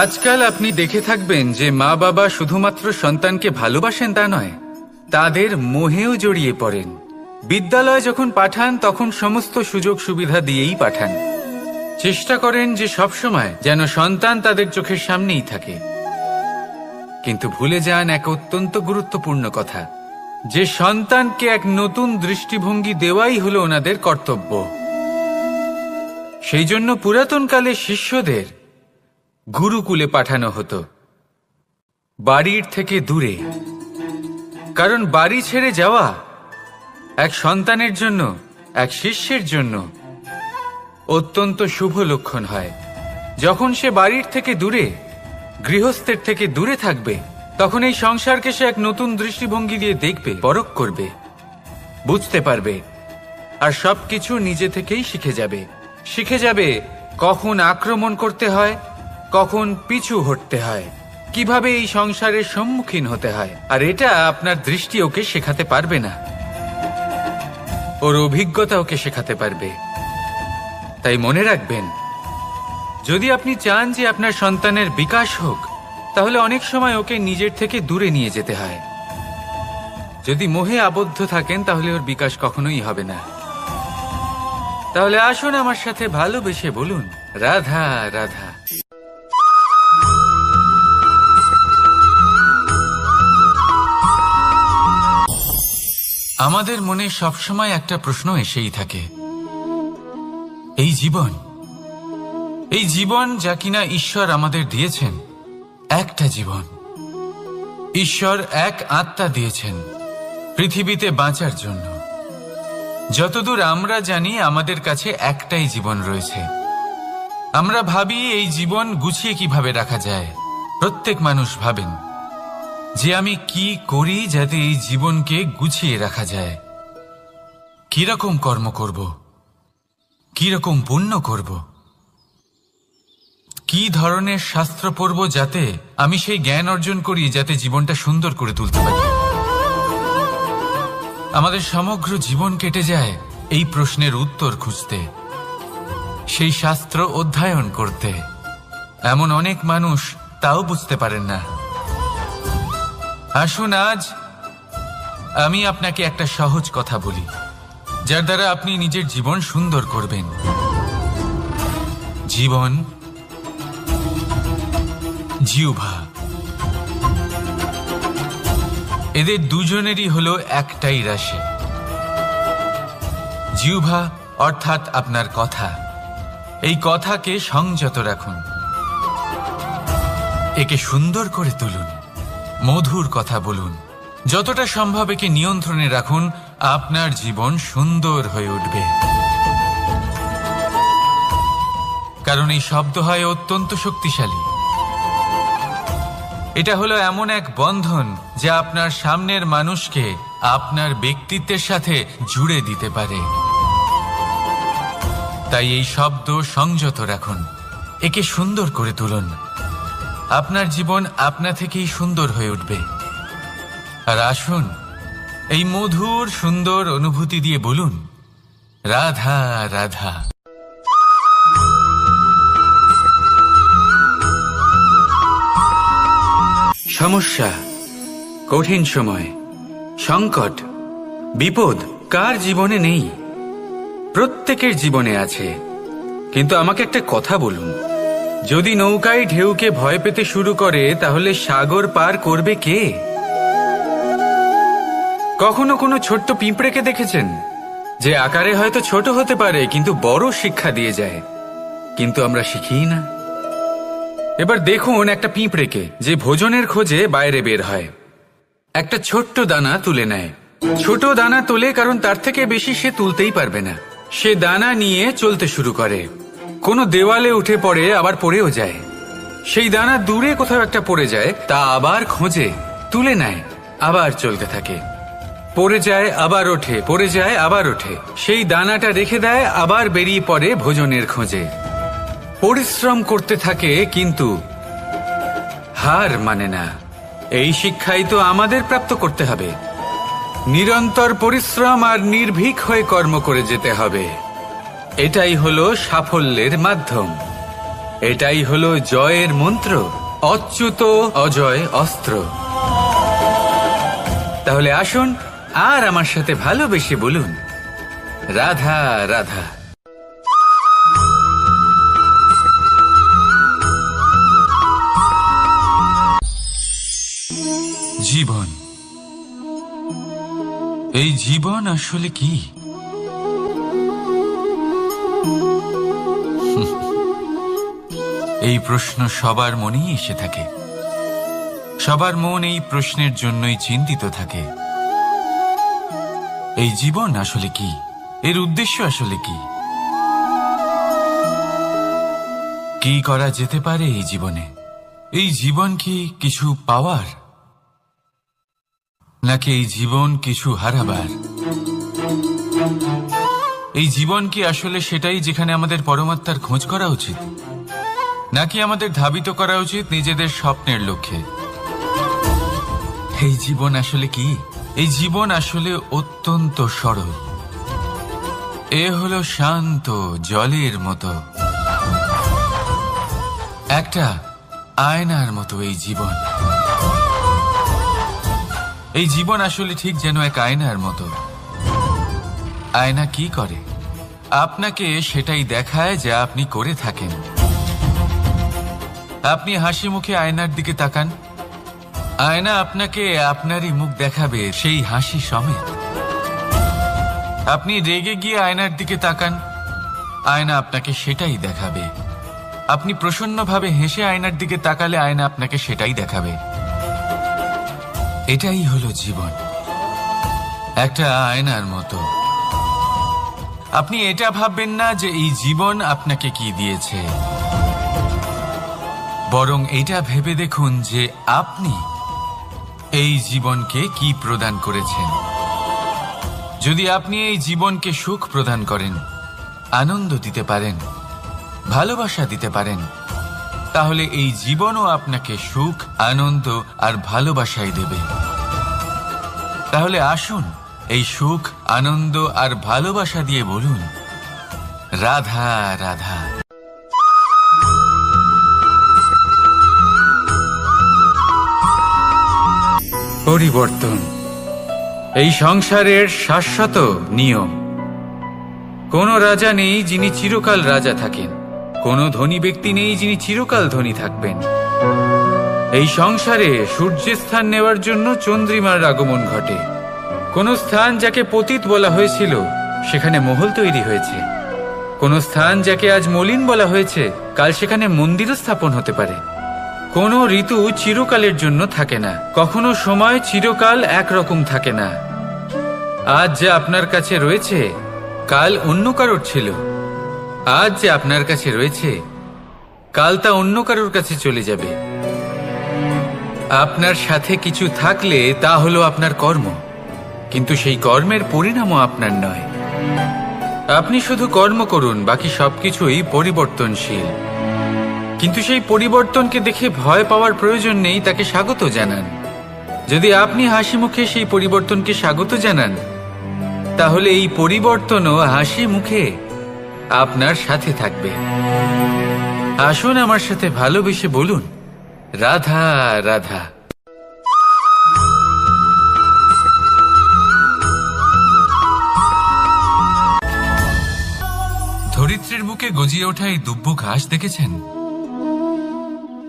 আজকাল আপনি দেখে থাকবেন যে মা বাবা শুধুমাত্র সন্তানকে ভালোবাসেন তা নয়, তাদের মোহেও জড়িয়ে পড়েন। বিদ্যালয়ে যখন পাঠান তখন সমস্ত সুযোগ সুবিধা দিয়েই পাঠান। চেষ্টা করেন যে সবসময় যেন সন্তান তাদের চোখের সামনেই থাকে, কিন্তু ভুলে যান এক অত্যন্ত গুরুত্বপূর্ণ কথা, যে সন্তানকে এক নতুন দৃষ্টিভঙ্গি দেওয়াই হলো ওনাদের কর্তব্য। সেই জন্য পুরাতন কালে শিষ্যদের গুরুকুলে পাঠানো হতো, বাড়ির থেকে দূরে। কারণ বাড়ি ছেড়ে যাওয়া এক সন্তানের জন্য, এক শিষ্যের জন্য অত্যন্ত শুভ লক্ষণ হয়। যখন সে বাড়ির থেকে দূরে, গৃহস্থের থেকে দূরে থাকবে, তখন এই সংসারকে সে এক নতুন দৃষ্টিভঙ্গি দিয়ে দেখবে, পরখ করবে, বুঝতে পারবে, আর সবকিছু নিজে থেকেই শিখে যাবে কখন আক্রমণ করতে হয়, কখন পিছু হটতে হয়, কিভাবে এই সংসারের সম্মুখীন হতে হয়। আর এটা আপনার দৃষ্টি ওকে শেখাতে পারবে না, ওর অভিজ্ঞতা ওকে শেখাতে পারবে। তাই মনে রাখবেন, যদি আপনি চান যে আপনার সন্তানের বিকাশ হোক, তাহলে অনেক সময় ওকে নিজের থেকে দূরে নিয়ে যেতে হয়। যদি মোহে আবদ্ধ থাকেন তাহলে ওর বিকাশ কখনোই হবে না। তাহলে আসুন আমার সাথে ভালোবেসে বলুন, রাধা রাধা। আমাদের মনে সবসময় একটা প্রশ্ন এসেই থাকে, এই জীবন যা কিনা ঈশ্বর আমাদের দিয়েছেন, একটা জীবন, ঈশ্বর এক আত্মা দিয়েছেন পৃথিবীতে বাঁচার জন্য। যতদূর আমরা জানি আমাদের কাছে একটাই জীবন রয়েছে। আমরা ভাবি এই জীবন গুছিয়ে কিভাবে রাখা যায়। প্রত্যেক মানুষ ভাবেন যে আমি কি করি যাতে এই জীবনকে গুছিয়ে রাখা যায়, কিরকম কর্ম করব, কিরকম পুণ্য করব, কি ধরনের শাস্ত্র পড়ব যাতে আমি সেই জ্ঞান অর্জন করি যাতে জীবনটা সুন্দর করে তুলতে পারি। আমাদের সমগ্র জীবন কেটে যায় এই প্রশ্নের উত্তর খুঁজতে, সেই শাস্ত্র অধ্যয়ন করতে। এমন অনেক মানুষ তাও বুঝতে পারেন না। আসুন আজ আমি আপনাকে একটা সহজ কথা বলি, যার দ্বারা আপনি নিজের জীবন সুন্দর করবেন। জীবন, জিহ্বা, এদের দুজনেরই হলো একটাই রাশি। জিহ্বা অর্থাৎ আপনার কথা, এই কথাকে সংযত রাখুন, একে সুন্দর করে তুলুন, মধুর কথা বলুন, যতটা সম্ভব একে নিয়ন্ত্রণে রাখুন, আপনার জীবন সুন্দর হয়ে উঠবে। কারণ এই শব্দ হয় অত্যন্ত শক্তিশালী। এটা হলো এমন এক বন্ধন যা আপনার সামনের মানুষকে আপনার ব্যক্তিত্বের সাথে জুড়ে দিতে পারে। তাই এই শব্দ সংযত রাখুন, একে সুন্দর করে তুলুন। আপনার জীবন আপনা থেকেই সুন্দর হয়ে উঠবে। আর আসুন, এই মধুর সুন্দর অনুভূতি দিয়ে বলুন, রাধা রাধা। সমস্যা, কঠিন সময়, সংকট, বিপদ কার জীবনে নেই? প্রত্যেকের জীবনে আছে। কিন্তু আমাকে একটা কথা বলুন, যদি নৌকায় ঢেউকে ভয় পেতে শুরু করে তাহলে সাগর পার করবে কে? কখনো কোনো ছোট্ট পিঁপড়েকে দেখেছেন, যে আকারে হয়তো ছোট হতে পারে কিন্তু বড় শিক্ষা দিয়ে যায়? কিন্তু আমরা শিখিই না। এবার দেখুন একটা পিঁপড়েকে, যে ভোজনের খোঁজে বাইরে বের হয়, একটা ছোট্ট দানা তুলে নেয়। ছোট দানা তোলে কারণ তার থেকে বেশি সে তুলতেই পারবে না। সে দানা নিয়ে চলতে শুরু করে, কোনো দেওয়ালে উঠে পড়ে, আবার পড়েও যায়। সেই দানা দূরে কোথাও একটা পড়ে যায়, তা আবার খোঁজে, তুলে নেয়, আবার চলতে থাকে। পড়ে যায়, আবার ওঠে, পড়ে যায়, আবার ওঠে। সেই দানাটা রেখে দেয়, আবার বেরিয়ে পড়ে ভোজনের খোঁজে। পরিশ্রম করতে থাকে কিন্তু হার মানে না। এই শিক্ষাই তো আমাদের প্রাপ্ত করতে হবে। নিরন্তর পরিশ্রম আর নির্ভীক হয়ে কর্ম করে যেতে হবে। এটাই হলো সাফল্যের মাধ্যম, এটাই হলো জয়ের মন্ত্র, অচ্যুত অজয় অস্ত্র। তাহলে আসুন আর আমার সাথে ভালোবেসে বলুন, রাধা রাধা। জীবন, এই জীবন আসলে কি? এই প্রশ্ন সবার মনেই এসে থাকে। সবার মন এই প্রশ্নের জন্যই চিন্তিত থাকে। এই জীবন আসলে কি? এর উদ্দেশ্য আসলে কি? কি করা যেতে পারে এই জীবনে? এই জীবন কি কিছু পাওয়ার, নাকি এই জীবন কিছু হারাবার? এই জীবন কি আসলে সেটাই যেখানে আমাদের পরমাত্মার খোঁজ করা উচিত, নাকি আমাদের ধাবিত করা উচিত নিজেদের স্বপ্নের লক্ষ্যে? এই জীবন আসলে কি? এই জীবন আসলে অত্যন্ত সরল। এ হলো শান্ত জলের মতো, একটা আয়নার মতো এই জীবন। এই জীবন আসলে ঠিক যেন এক আয়নার মতো। আয়না কি করে? আপনাকে সেটাই দেখায় যা আপনি করে থাকেন। আপনি হাসি মুখে আয়নার দিকে তাকান, আয়না আপনাকে আপনারই মুখ দেখাবে, সেই হাসি সমেত। আপনি রেগে গিয়ে আয়নার দিকে তাকান, আয়না আপনাকে সেটাই দেখাবে। আপনি প্রসন্নভাবে হেসে আয়নার দিকে তাকালে আয়না আপনাকে সেটাই দেখাবে। এটাই হলো জীবন, একটা আয়নার মতো। আপনি এটা ভাববেন না যে এই জীবন আপনাকে কি দিয়েছে, বরং এটা ভেবে দেখুন যে আপনি এই জীবনকে কি প্রদান করেছেন। যদি আপনি এই জীবনকে সুখ প্রদান করেন, আনন্দ দিতে পারেন, ভালোবাসা দিতে পারেন, তাহলে এই জীবনও আপনাকে সুখ, আনন্দ আর ভালোবাসাই দেবে। তাহলে আসুন এই সুখ, আনন্দ আর ভালোবাসা দিয়ে বলুন, রাধা রাধা। পরিবর্তন এই সংসারের শাশ্বত নিয়ম। কোনো রাজা নেই যিনি চিরকাল রাজা থাকেন, কোনো ধনী ব্যক্তি নেই যিনি চিরকাল ধনী থাকবেন। এই সংসারে সূর্যের স্থান নেওয়ার জন্য চন্দ্রিমার আগমন ঘটে। কোন স্থান যাকে পতিত বলা হয়েছিল সেখানে মহল তৈরি হয়েছে। কোন স্থান যাকে আজ মলিন বলা হয়েছে কাল সেখানে মন্দিরও স্থাপন হতে পারে। কোনো ঋতু চিরকালের জন্য থাকে না, কখনো সময় চিরকাল একরকম থাকে না। আজ যে আপনার কাছে রয়েছে কাল অন্য কারোর ছিল, আজ যে আপনার কাছে রয়েছে কাল তা অন্য কারোর কাছে চলে যাবে। আপনার সাথে কিছু থাকলে তা হলো আপনার কর্ম, কিন্তু সেই কর্মের পরিণামও আপনার নয়। আপনি শুধু কর্ম করুন, বাকি সবকিছুই পরিবর্তনশীল। কিন্তু সেই পরিবর্তনকে দেখে ভয় পাওয়ার প্রয়োজন নেই, তাকে স্বাগত জানান। যদি আপনি হাসি মুখে সেই পরিবর্তনকে স্বাগত জানান, তাহলে এই পরিবর্তনও হাসি মুখে আপনার সাথে থাকবে। আসুন আমার সাথে ভালোবেসে বলুন, রাধা রাধা। ধরিত্রীর বুকে গজিয়ে ওঠা এই দুব্ব ঘাস দেখেছেন?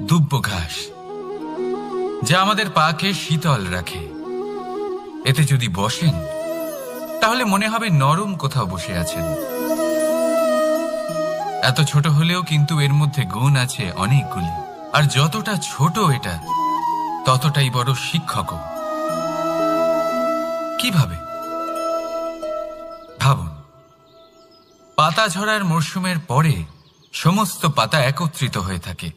দুব্ব ঘাস, যা আমাদের পাকে শীতল রাখে। এতে যদি বসেন তাহলে মনে হবে নরম কোথাও বসে আছেন। এত ছোট হলেও কিন্তু এর মধ্যে গুণ আছে অনেকগুলি, আর যতটা ছোট এটা ততটাই বড় শিক্ষকও। কিভাবে? ভাবুন, পাতা ঝরার মরশুমের পরে সমস্ত পাতা একত্রিত হয়ে থাকে।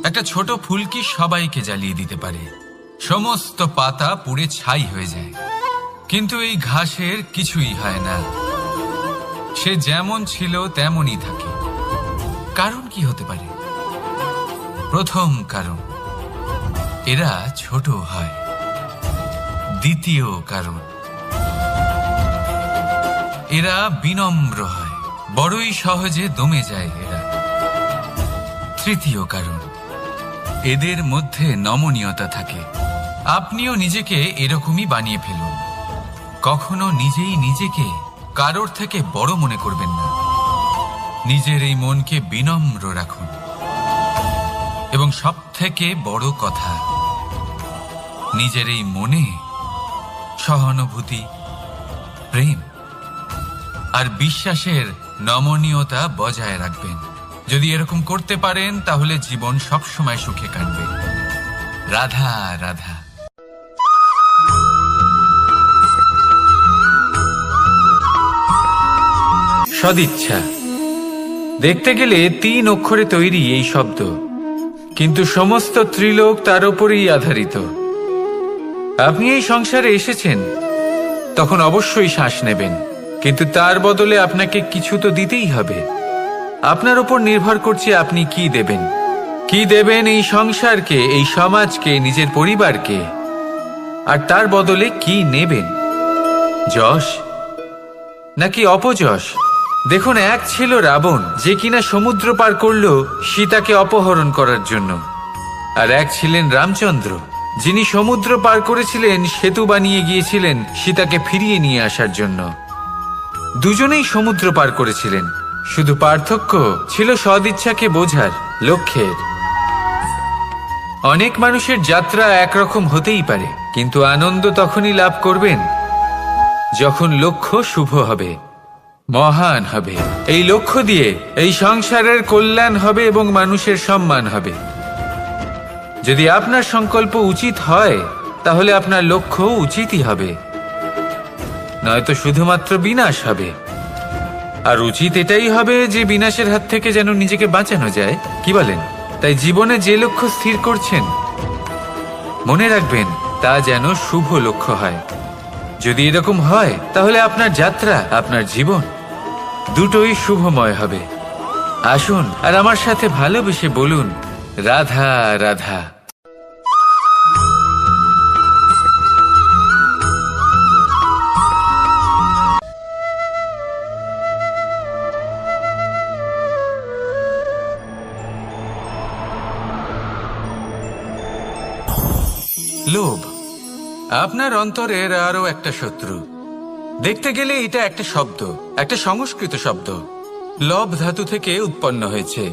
একটা ছোট ফুলকি সবাইকে জ্বালিয়ে দিতে পারে, সমস্ত পাতা পুড়ে ছাই হয়ে যায়। কিন্তু এই ঘাসের কিছুই হয় না, সে যেমন ছিল তেমনই থাকে। কারণ কি হতে পারে? প্রথম কারণ, এরা ছোট হয়। দ্বিতীয় কারণ, এরা বিনম্র হয়, বড়ই সহজে দমে যায় এরা। তৃতীয় কারণ, এদের মধ্যে নমনীয়তা থাকে। আপনিও নিজেকে এরকমই বানিয়ে ফেলুন। কখনো নিজেই নিজেকে কারোর থেকে বড় মনে করবেন না। নিজের এই মনকে বিনম্র রাখুন। এবং সব থেকে বড় কথা, নিজের এই মনে সহানুভূতি, প্রেম আর বিশ্বাসের নমনীয়তা বজায় রাখবেন। যদি এরকম করতে পারেন তাহলে জীবন সবসময় সুখে কাটবে। রাধা রাধা। সদিচ্ছা, দেখতে গেলে 3 অক্ষরে তৈরি এই শব্দ, কিন্তু সমস্ত ত্রিলোক তার উপরেই আধারিত। আপনি এই সংসারে এসেছেন, তখন অবশ্যই শ্বাস নেবেন, কিন্তু তার বদলে আপনাকে কিছু তো দিতেই হবে। আপনার উপর নির্ভর করছে আপনি কি দেবেন। কি দেবেন এই সংসারকে, এই সমাজকে, নিজের পরিবারকে, আর তার বদলে কি নেবেন? যশ নাকি অপযশ? দেখুন, এক ছিল রাবণ, যে কিনা সমুদ্র পার করল সীতাকে অপহরণ করার জন্য, আর এক ছিলেন রামচন্দ্র, যিনি সমুদ্র পার করেছিলেন, সেতু বানিয়ে গিয়েছিলেন সীতাকে ফিরিয়ে নিয়ে আসার জন্য। দুজনেই সমুদ্র পার করেছিলেন, শুধু পার্থক্য ছিল সদিচ্ছাকে বোঝার, লক্ষ্যের। অনেক মানুষের যাত্রা একরকম হতেই পারে, কিন্তু আনন্দ তখনই লাভ করবেন যখন লক্ষ্য শুভ হবে, মহান হবে। এই লক্ষ্য দিয়ে এই সংসারের কল্যাণ হবে এবং মানুষের সম্মান হবে। যদি আপনার সংকল্প উচিত হয়, তাহলে আপনার লক্ষ্য উচিতই হবে, নয়তো শুধুমাত্র বিনাশ হবে। আর উচিত এটাই হবে যে বিনাশের হাত থেকে যেন নিজেকে বাঁচানো যায়, কি বলেন? তাই জীবনে যে লক্ষ্য স্থির করছেন, মনে রাখবেন তা যেন শুভ লক্ষ্য হয়। যদি এরকম হয়, তাহলে আপনার যাত্রা, আপনার জীবন দুটোই শুভময় হবে। আসুন আর আমার সাথে ভালোবেসে বলুন, রাধা রাধা। লোভ আপনার অন্তরের আরো একটা শত্রু। দেখতে গেলে এটা একটা শব্দ, একটা সংস্কৃত শব্দ, লব ধাতু থেকে উৎপন্ন হয়েছে।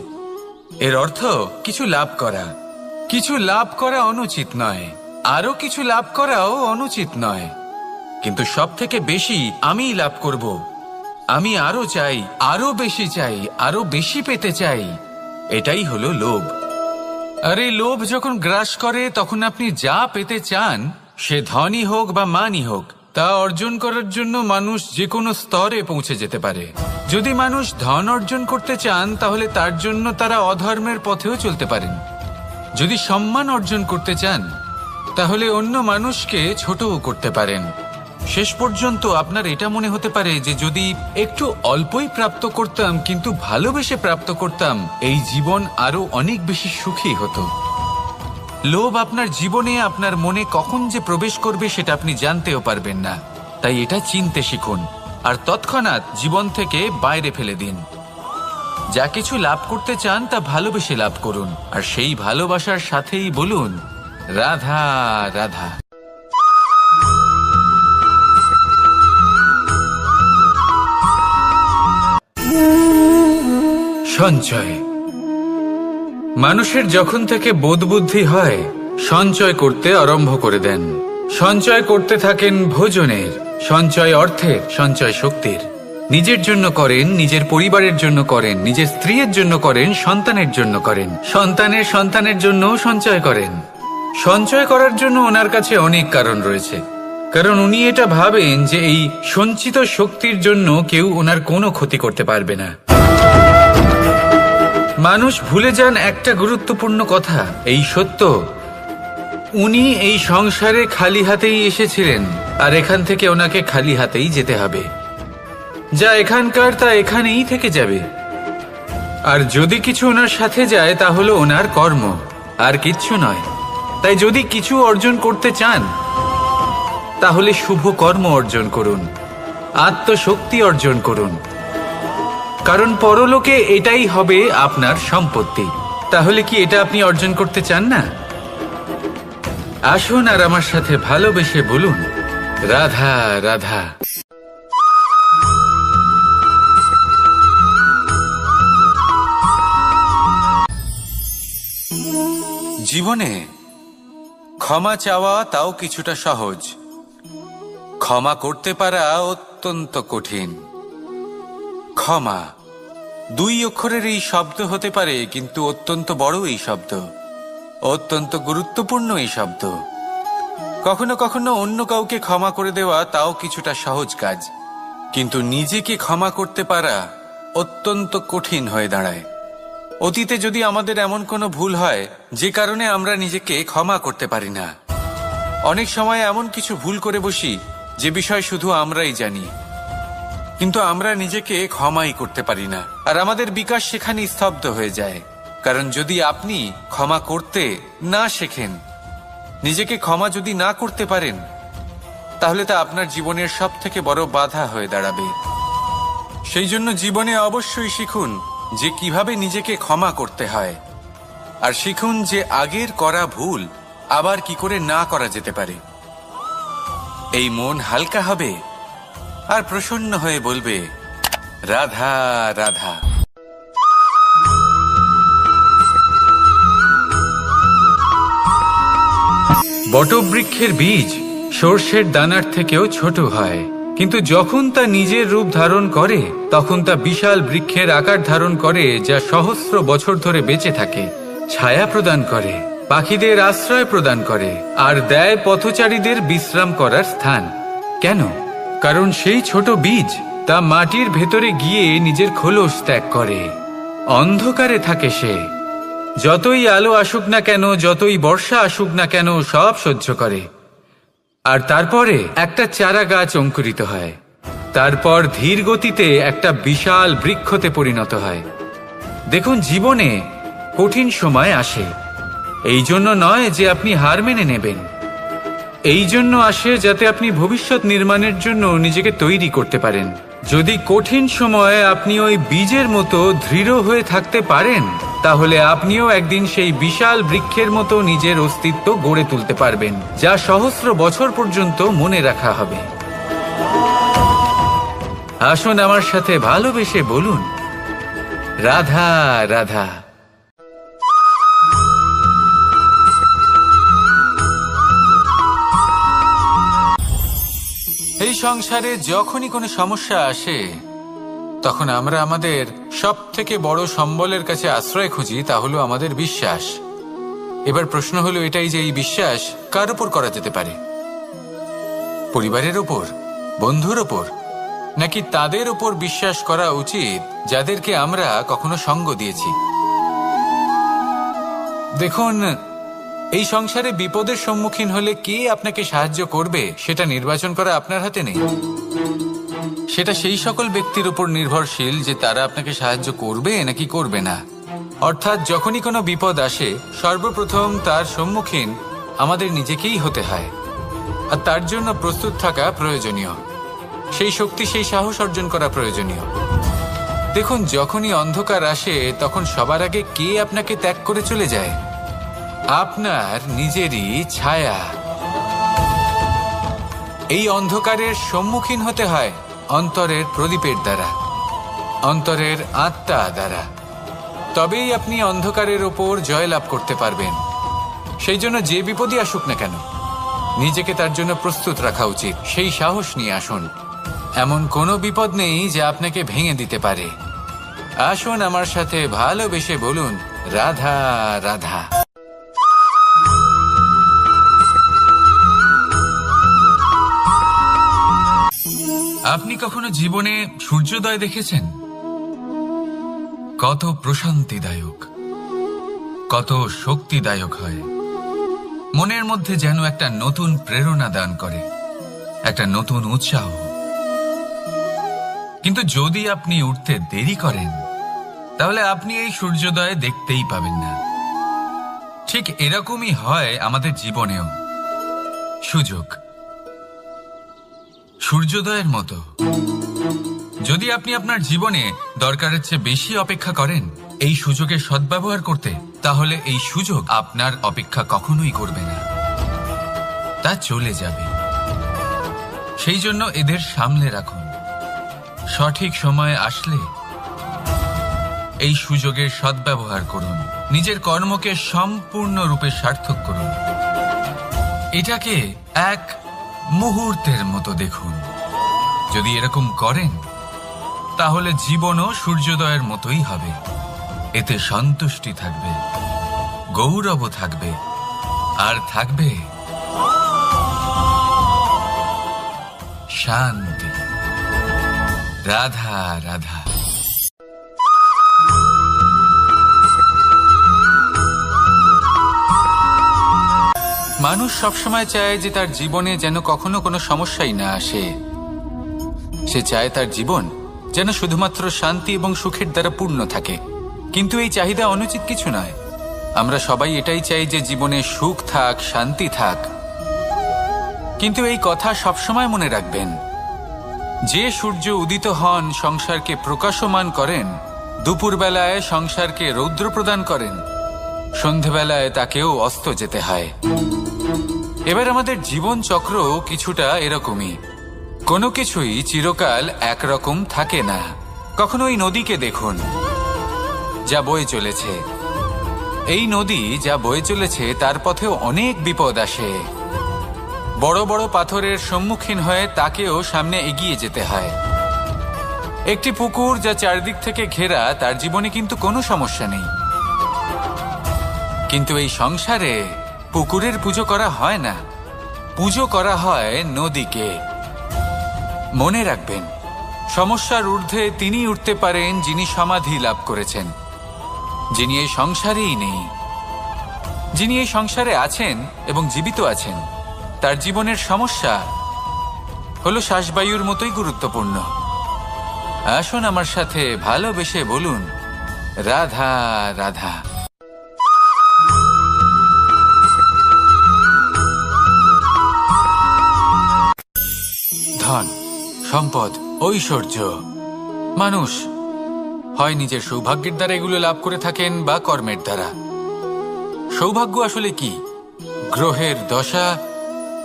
এর অর্থ কিছু লাভ করা। কিছু লাভ করা অনুচিত নয়, আরো কিছু লাভ করাও অনুচিত নয়, কিন্তু সব থেকে বেশি আমি লাভ করব, আমি আরো চাই, আরো বেশি চাই, আরো বেশি পেতে চাই, এটাই হলো লোভ। আর এই লোভ যখন গ্রাস করে তখন আপনি যা পেতে চান, সে ধনই হোক বা মানই হোক, তা অর্জন করার জন্য মানুষ যে কোনো স্তরে পৌঁছে যেতে পারে। যদি মানুষ ধন অর্জন করতে চান তাহলে তার জন্য তারা অধর্মের পথেও চলতে পারেন। যদি সম্মান অর্জন করতে চান তাহলে অন্য মানুষকে ছোটও করতে পারেন। শেষ পর্যন্ত আপনার এটা মনে হতে পারে যে যদি একটু অল্পই প্রাপ্ত করতাম কিন্তু ভালোবেসে প্রাপ্ত করতাম, এই জীবন আরো অনেক বেশি সুখী হতো। লোভ আপনার জীবনে, আপনার মনে কখন যে প্রবেশ করবে সেটা আপনি জানতেও পারবেন না। তাই এটা চিনতে শিখুন আর তৎক্ষণাৎ জীবন থেকে বাইরে ফেলে দিন। যা কিছু লাভ করতে চান তা ভালোবেসে লাভ করুন, আর সেই ভালোবাসার সাথেই বলুন রাধা রাধা। সঞ্চয়। মানুষের যখন থেকে বোধবুদ্ধি হয় সঞ্চয় করতে আরম্ভ করে দেন। সঞ্চয় করতে থাকেন ভোজনের, সঞ্চয় অর্থের, সঞ্চয় শক্তির। নিজের জন্য করেন, নিজের পরিবারের জন্য করেন, নিজের স্ত্রীর জন্য করেন, সন্তানের জন্য করেন, সন্তানের সন্তানের জন্যও সঞ্চয় করেন। সঞ্চয় করার জন্য ওনার কাছে অনেক কারণ রয়েছে, কারণ উনি এটা ভাবেন যে এই সঞ্চিত শক্তির জন্য কেউ ওনার কোনো ক্ষতি করতে পারবে না। মানুষ ভুলে যান একটা গুরুত্বপূর্ণ কথা, এই সত্য, উনি এই সংসারে খালি হাতেই এসেছিলেন আর এখান থেকে ওনাকে খালি হাতেই যেতে হবে। যা এখানকার তা এখানেই থেকে যাবে। আর যদি কিছু ওনার সাথে যায় তা হলো ওনার কর্ম, আর কিচ্ছু নয়। তাই যদি কিছু অর্জন করতে চান তাহলে শুভ কর্ম অর্জন করুন, আত্মশক্তি অর্জন করুন, কারণ পরলোকে এটাই হবে আপনার সম্পত্তি। তাহলে কি এটা আপনি অর্জন করতে চান না? আসুন আর আমার সাথে ভালোবেসে বলুন রাধা রাধা। জীবনে ক্ষমা চাওয়া তাও কিছুটা সহজ, ক্ষমা করতে পারা অত্যন্ত কঠিন। ক্ষমা 2 অক্ষরের এই শব্দ হতে পারে, কিন্তু অত্যন্ত বড় এই শব্দ, অত্যন্ত গুরুত্বপূর্ণ এই শব্দ। কখনো কখনো অন্য কাউকে ক্ষমা করে দেওয়া তাও কিছুটা সহজ কাজ, কিন্তু নিজেকে ক্ষমা করতে পারা অত্যন্ত কঠিন হয়ে দাঁড়ায়। অতীতে যদি আমাদের এমন কোনো ভুল হয় যে কারণে আমরা নিজেকে ক্ষমা করতে পারি না, অনেক সময় এমন কিছু ভুল করে বসি যে বিষয় শুধু আমরাই জানি, কিন্তু আমরা নিজেকে ক্ষমাই করতে পারি না, আর আমাদের বিকাশ সেখানেই স্তব্ধ হয়ে যায়। কারণ যদি আপনি ক্ষমা করতে না শেখেন, নিজেকে ক্ষমা যদি না করতে পারেন, তাহলে তা আপনার জীবনের সবথেকে বড় বাধা হয়ে দাঁড়াবে। সেই জন্য জীবনে অবশ্যই শিখুন যে কিভাবে নিজেকে ক্ষমা করতে হয়, আর শিখুন যে আগের করা ভুল আবার কি করে না করা যেতে পারে। এই মন হালকা হবে আর প্রসন্ন হয়ে বলবে রাধা রাধা। বটবৃক্ষের বীজ সর্ষের দানার থেকেও ছোট হয়, কিন্তু যখন তা নিজের রূপ ধারণ করে তখন তা বিশাল বৃক্ষের আকার ধারণ করে, যা সহস্র বছর ধরে বেঁচে থাকে, ছায়া প্রদান করে, পাখিদের আশ্রয় প্রদান করে, আর দেয় পথচারীদের বিশ্রাম করার স্থান। কেন? কারণ সেই ছোট বীজ তা মাটির ভেতরে গিয়ে নিজের খোলস ত্যাগ করে। অন্ধকারে থাকে সে, যতই আলো আসুক না কেন, যতই বর্ষা আসুক না কেন, সব সহ্য করে। আর তারপরে একটা চারা গাছ অঙ্কুরিত হয়, তারপর ধীর গতিতে একটা বিশাল বৃক্ষতে পরিণত হয়। দেখুন, জীবনে কঠিন সময় আসে, এই জন্য নয় যে আপনি হার মেনে নেবেন, এই জন্য আসে যাতে আপনি ভবিষ্যৎ নির্মাণের জন্য নিজেকে তৈরি করতে পারেন। যদি কঠিন সময়ে আপনি ওই বীজের মতো দৃঢ় হয়ে থাকতে পারেন, তাহলে আপনিও একদিন সেই বিশাল বৃক্ষের মতো নিজের অস্তিত্ব গড়ে তুলতে পারবেন, যা সহস্র বছর পর্যন্ত মনে রাখা হবে। আসুন আমার সাথে ভালোবেসে বলুন রাধা রাধা। এই সংসারে যখনই কোনো সমস্যা আসে তখন আমরা আমাদের সব থেকে বড় সম্বলের কাছে আশ্রয় খুঁজি, তা হলো আমাদের বিশ্বাস। এবার প্রশ্ন হলো এটাই যে এই বিশ্বাস কার উপর করা যেতে পারে? পরিবারের ওপর, বন্ধুর ওপর, নাকি তাদের উপর বিশ্বাস করা উচিত যাদেরকে আমরা কখনো সঙ্গ দিয়েছি? দেখুন, এই সংসারে বিপদের সম্মুখীন হলে কে আপনাকে সাহায্য করবে সেটা নির্বাচন করা আপনার হাতে নেই। সেটা সেই সকল ব্যক্তির উপর নির্ভরশীল যে তারা আপনাকে সাহায্য করবে নাকি করবে না। অর্থাৎ যখনই কোনো বিপদ আসে, সর্বপ্রথম তার সম্মুখীন আমাদের নিজেকেই হতে হয়, আর তার জন্য প্রস্তুত থাকা প্রয়োজনীয়। সেই শক্তি, সেই সাহস অর্জন করা প্রয়োজনীয়। দেখুন, যখনই অন্ধকার আসে তখন সবার আগে কে আপনাকে ত্যাগ করে চলে যায়? আপনার নিজেরই ছায়া। এই অন্ধকারের সম্মুখীন হতে হয় অন্তরের প্রদীপের দ্বারা, অন্তরের আত্মা দ্বারা। তবেই আপনি অন্ধকারের ওপর জয়লাভ করতে পারবেন। সেই জন্য যে বিপদই আসুক না কেন, নিজেকে তার জন্য প্রস্তুত রাখা উচিত। সেই সাহস নিয়ে আসুন। এমন কোনো বিপদ নেই যা আপনাকে ভেঙে দিতে পারে। আসুন আমার সাথে ভালোবেসে বলুন, রাধা রাধা। আপনি কখনো জীবনে সূর্যোদয় দেখেছেন? কত প্রশান্তিদায়ক, কত শক্তিদায়ক হয়। মনের মধ্যে যেন একটা নতুন প্রেরণা দান করে, একটা নতুন উৎসাহ। কিন্তু যদি আপনি উঠতে দেরি করেন, তাহলে আপনি এই সূর্যোদয় দেখতেই পাবেন না। ঠিক এরকমই হয় আমাদের জীবনেও। সুযোগ সূর্যোদয়ের মতো। যদি আপনি আপনার জীবনে দরকারের চেয়ে বেশি অপেক্ষা করেন এই সুযোগের সদ্ব্যবহার করতে, তাহলে এই সুযোগ আপনার অপেক্ষা কখনোই করবে না, তা চলে যাবে। সেই জন্য এদের সামলে রাখুন। সঠিক সময় আসলে এই সুযোগের সদ্ব্যবহার করুন। নিজের কর্মকে সম্পূর্ণরূপে সার্থক করুন। এটাকে এক মুহূর্তের মতো দেখুন। যদি এরকম করেন, তাহলে জীবনও সূর্যোদয়ের মতোই হবে। এতে সন্তুষ্টি থাকবে, গৌরব থাকবে, আর থাকবে শান্তি। রাধা রাধা। মানুষ সবসময় চায় যে তার জীবনে যেন কখনো কোনো সমস্যাই না আসে। সে চায় তার জীবন যেন শুধুমাত্র শান্তি এবং সুখের দ্বারা পূর্ণ থাকে। কিন্তু এই চাহিদা অনুচিত কিছু নয়। আমরা সবাই এটাই চাই যে জীবনে সুখ থাক, শান্তি থাক। কিন্তু এই কথা সবসময় মনে রাখবেন, যে সূর্য উদিত হন সংসারকে প্রকাশমান করেন, দুপুরবেলায় সংসারকে রৌদ্র প্রদান করেন, সন্ধেবেলায় তাকেও অস্ত যেতে হয়। এবার আমাদের জীবন চক্র কিছুটা এরকমই। কোনো কিছুই চিরকাল একরকম থাকে না। কখনো এই নদীকে দেখুন, যা বয়ে চলেছে। এই নদী যা বয়ে চলেছে তার পথেও অনেক বিপদ আসে। বড় বড় পাথরের সম্মুখীন হয়ে তাকেও সামনে এগিয়ে যেতে হয়। একটি পুকুর যা চারদিক থেকে ঘেরা, তার জীবনে কিন্তু কোনো সমস্যা নেই। কিন্তু এই সংসারে পুকুরের পুজো করা হয় না, পুজো করা হয় নদীকে। মনে রাখবেন, সমস্যার ঊর্ধ্বে তিনি উঠতে পারেন যিনি সমাধি লাভ করেছেন, যিনি এই সংসারেই নেই। যিনি এই সংসারে আছেন এবং জীবিত আছেন, তার জীবনের সমস্যা হলো শ্বাসবায়ুর মতোই গুরুত্বপূর্ণ। আসুন আমার সাথে ভালোবেসে বলুন, রাধা রাধা। ধন, সম্পদ, ঐশ্বর্য, মানুষ হয় নিজের সৌভাগ্যের দ্বারা এগুলো লাভ করে থাকেন বা কর্মের দ্বারা। সৌভাগ্য আসলে কি? গ্রহের দশা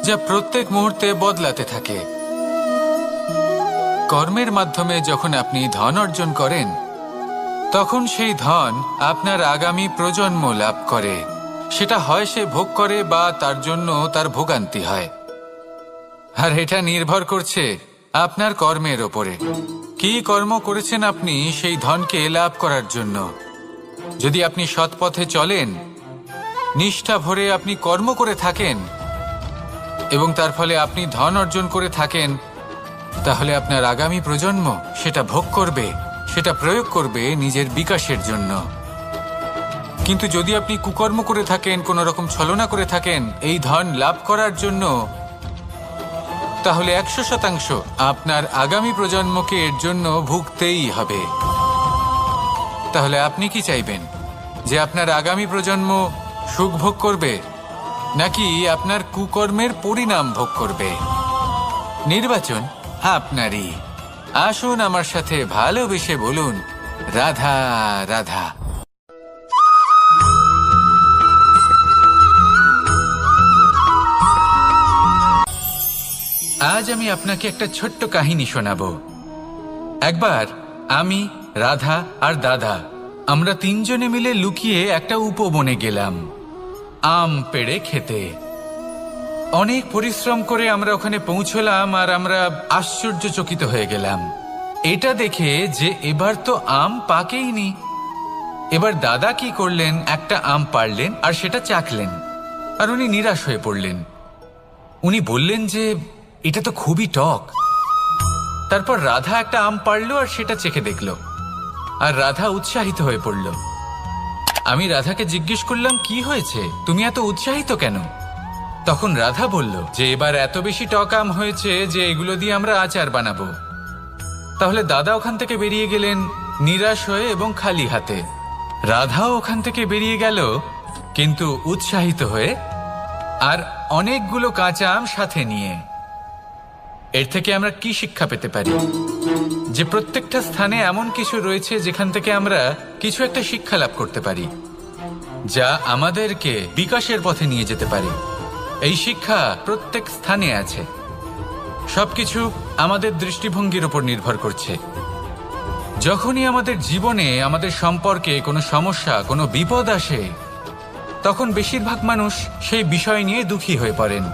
যা প্রত্যেক মুহূর্তে বদলাতে থাকে। কর্মের মাধ্যমে যখন আপনি ধন অর্জন করেন, তখন সেই ধন আপনার আগামী প্রজন্ম লাভ করে। সেটা হয় সে ভোগ করে বা তার জন্য তার ভোগান্তি হয়। আর এটা নির্ভর করছে আপনার কর্মের ওপরে। কি কর্ম করেছেন আপনি সেই ধনকে লাভ করার জন্য? যদি আপনি সৎ পথে চলেন, নিষ্ঠা ভরে আপনি কর্ম করে থাকেন এবং তার ফলে আপনি ধন অর্জন করে থাকেন, তাহলে আপনার আগামী প্রজন্ম সেটা ভোগ করবে, সেটা প্রয়োগ করবে নিজের বিকাশের জন্য। কিন্তু যদি আপনি কুকর্ম করে থাকেন, কোনো রকম ছলনা করে থাকেন এই ধন লাভ করার জন্য, তাহলে 100% আপনার আগামী প্রজন্মকে এর জন্য ভুগতেই হবে। তাহলে আপনি কি চাইবেন, যে আপনার আগামী প্রজন্ম সুখ ভোগ করবে নাকি আপনার কুকর্মের পরিণাম ভোগ করবে? নির্বাচন আপনারই। আসুন আমার সাথে ভালোবেসে বলুন, রাধা রাধা। আজ আমি আপনাকে একটা ছোট্ট কাহিনী শোনাবো। একবার আমি, রাধা আর দাদা আমরা তিনজনে মিলে লুকিয়ে একটা উপবনে গেলাম আম পেড়ে খেতে। অনেক পরিশ্রম করে আমরা ওখানে পৌঁছলাম আর আমরা আশ্চর্যচকিত হয়ে গেলাম এটা দেখে যে এবার তো আম পাকেইনি। এবার দাদা কি করলেন, একটা আম পাড়লেন আর সেটা চাখলেন, আর উনি নিরাশ হয়ে পড়লেন। উনি বললেন যে এটা তো খুবই টক। তারপর রাধা একটা আম পাড়ল আর সেটা চেখে দেখল, আর রাধা উৎসাহিত হয়ে পড়ল। আমি রাধাকে জিজ্ঞেস করলাম, কি হয়েছে, তুমি এত উৎসাহিত কেন? তখন রাধা বলল যে এবার এত বেশি টক আম হয়েছে যে এগুলো দিয়ে আমরা আচার বানাবো। তাহলে দাদা ওখান থেকে বেরিয়ে গেলেন নিরাশ হয়ে এবং খালি হাতে। রাধাও ওখান থেকে বেরিয়ে গেল কিন্তু উৎসাহিত হয়ে, আর অনেকগুলো কাঁচা আম সাথে নিয়ে। এর থেকে আমরা কি শিক্ষা পেতে পারি? যে প্রত্যেকটা স্থানে এমন কিছু রয়েছে যেখান থেকে আমরা কিছু একটা শিক্ষা লাভ করতে পারি, যা আমাদেরকে বিকাশের পথে নিয়ে যেতে পারে। এই শিক্ষা প্রত্যেক স্থানে আছে। সবকিছু আমাদের দৃষ্টিভঙ্গির উপর নির্ভর করছে। যখনই আমাদের জীবনে, আমাদের সম্পর্কে কোনো সমস্যা, কোনো বিপদ আসে, তখন বেশিরভাগ মানুষ সেই বিষয় নিয়ে দুঃখী হয়ে পড়েন।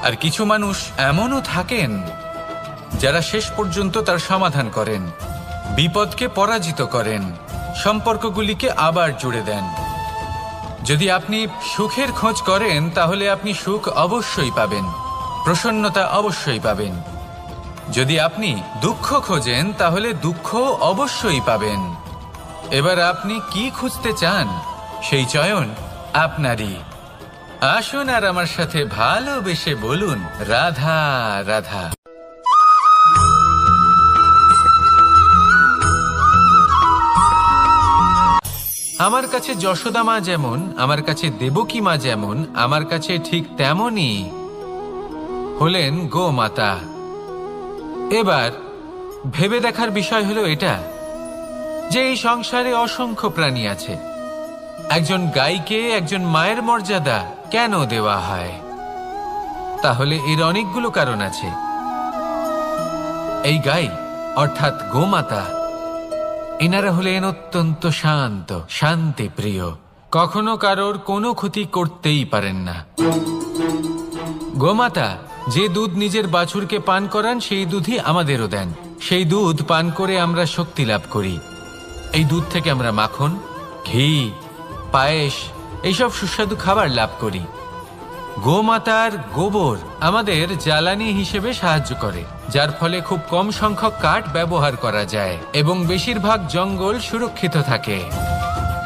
আর কিছু মানুষ এমনও থাকেন যারা শেষ পর্যন্ত তার সমাধান করেন, বিপদকে পরাজিত করেন, সম্পর্কগুলিকে আবার জুড়ে দেন। যদি আপনি সুখের খোঁজ করেন তাহলে আপনি সুখ অবশ্যই পাবেন, প্রসন্নতা অবশ্যই পাবেন। যদি আপনি দুঃখ খোঁজেন তাহলে দুঃখ অবশ্যই পাবেন। এবার আপনি কি খুঁজতে চান, সেই চয়ন আপনারই। আসুন আর আমার সাথে ভালোবেসে বলুন, রাধা রাধা। আমার কাছে যশোদা মা যেমন, আমার কাছে দেবকী মা যেমন, আমার কাছে ঠিক তেমনই হলেন গোমাতা। এবার ভেবে দেখার বিষয় হলো এটা, যে এই সংসারে অসংখ্য প্রাণী আছে। একজন গাইকে একজন মায়ের মর্যাদা কেন দেওয়া হয়? তাহলে এর অনেকগুলো কারণ আছে। এই গাই অর্থাৎ গোমাতা, এনারা হলেন অত্যন্ত শান্ত, শান্তিপ্রিয়, কখনো কারোর কোনো ক্ষতি করতেই পারেন না। গোমাতা যে দুধ নিজের বাছুরকে পান করান সেই দুধই আমাদেরও দেন। সেই দুধ পান করে আমরা শক্তি লাভ করি। এই দুধ থেকে আমরা মাখন, ঘি, পায়েস, এইসব সুস্বাদু খাবার লাভ করি। গোমাতার গোবর আমাদের জ্বালানি হিসেবে সাহায্য করে, যার ফলে খুব কম সংখ্যক কাঠ ব্যবহার করা যায় এবং বেশিরভাগ জঙ্গল সুরক্ষিত থাকে।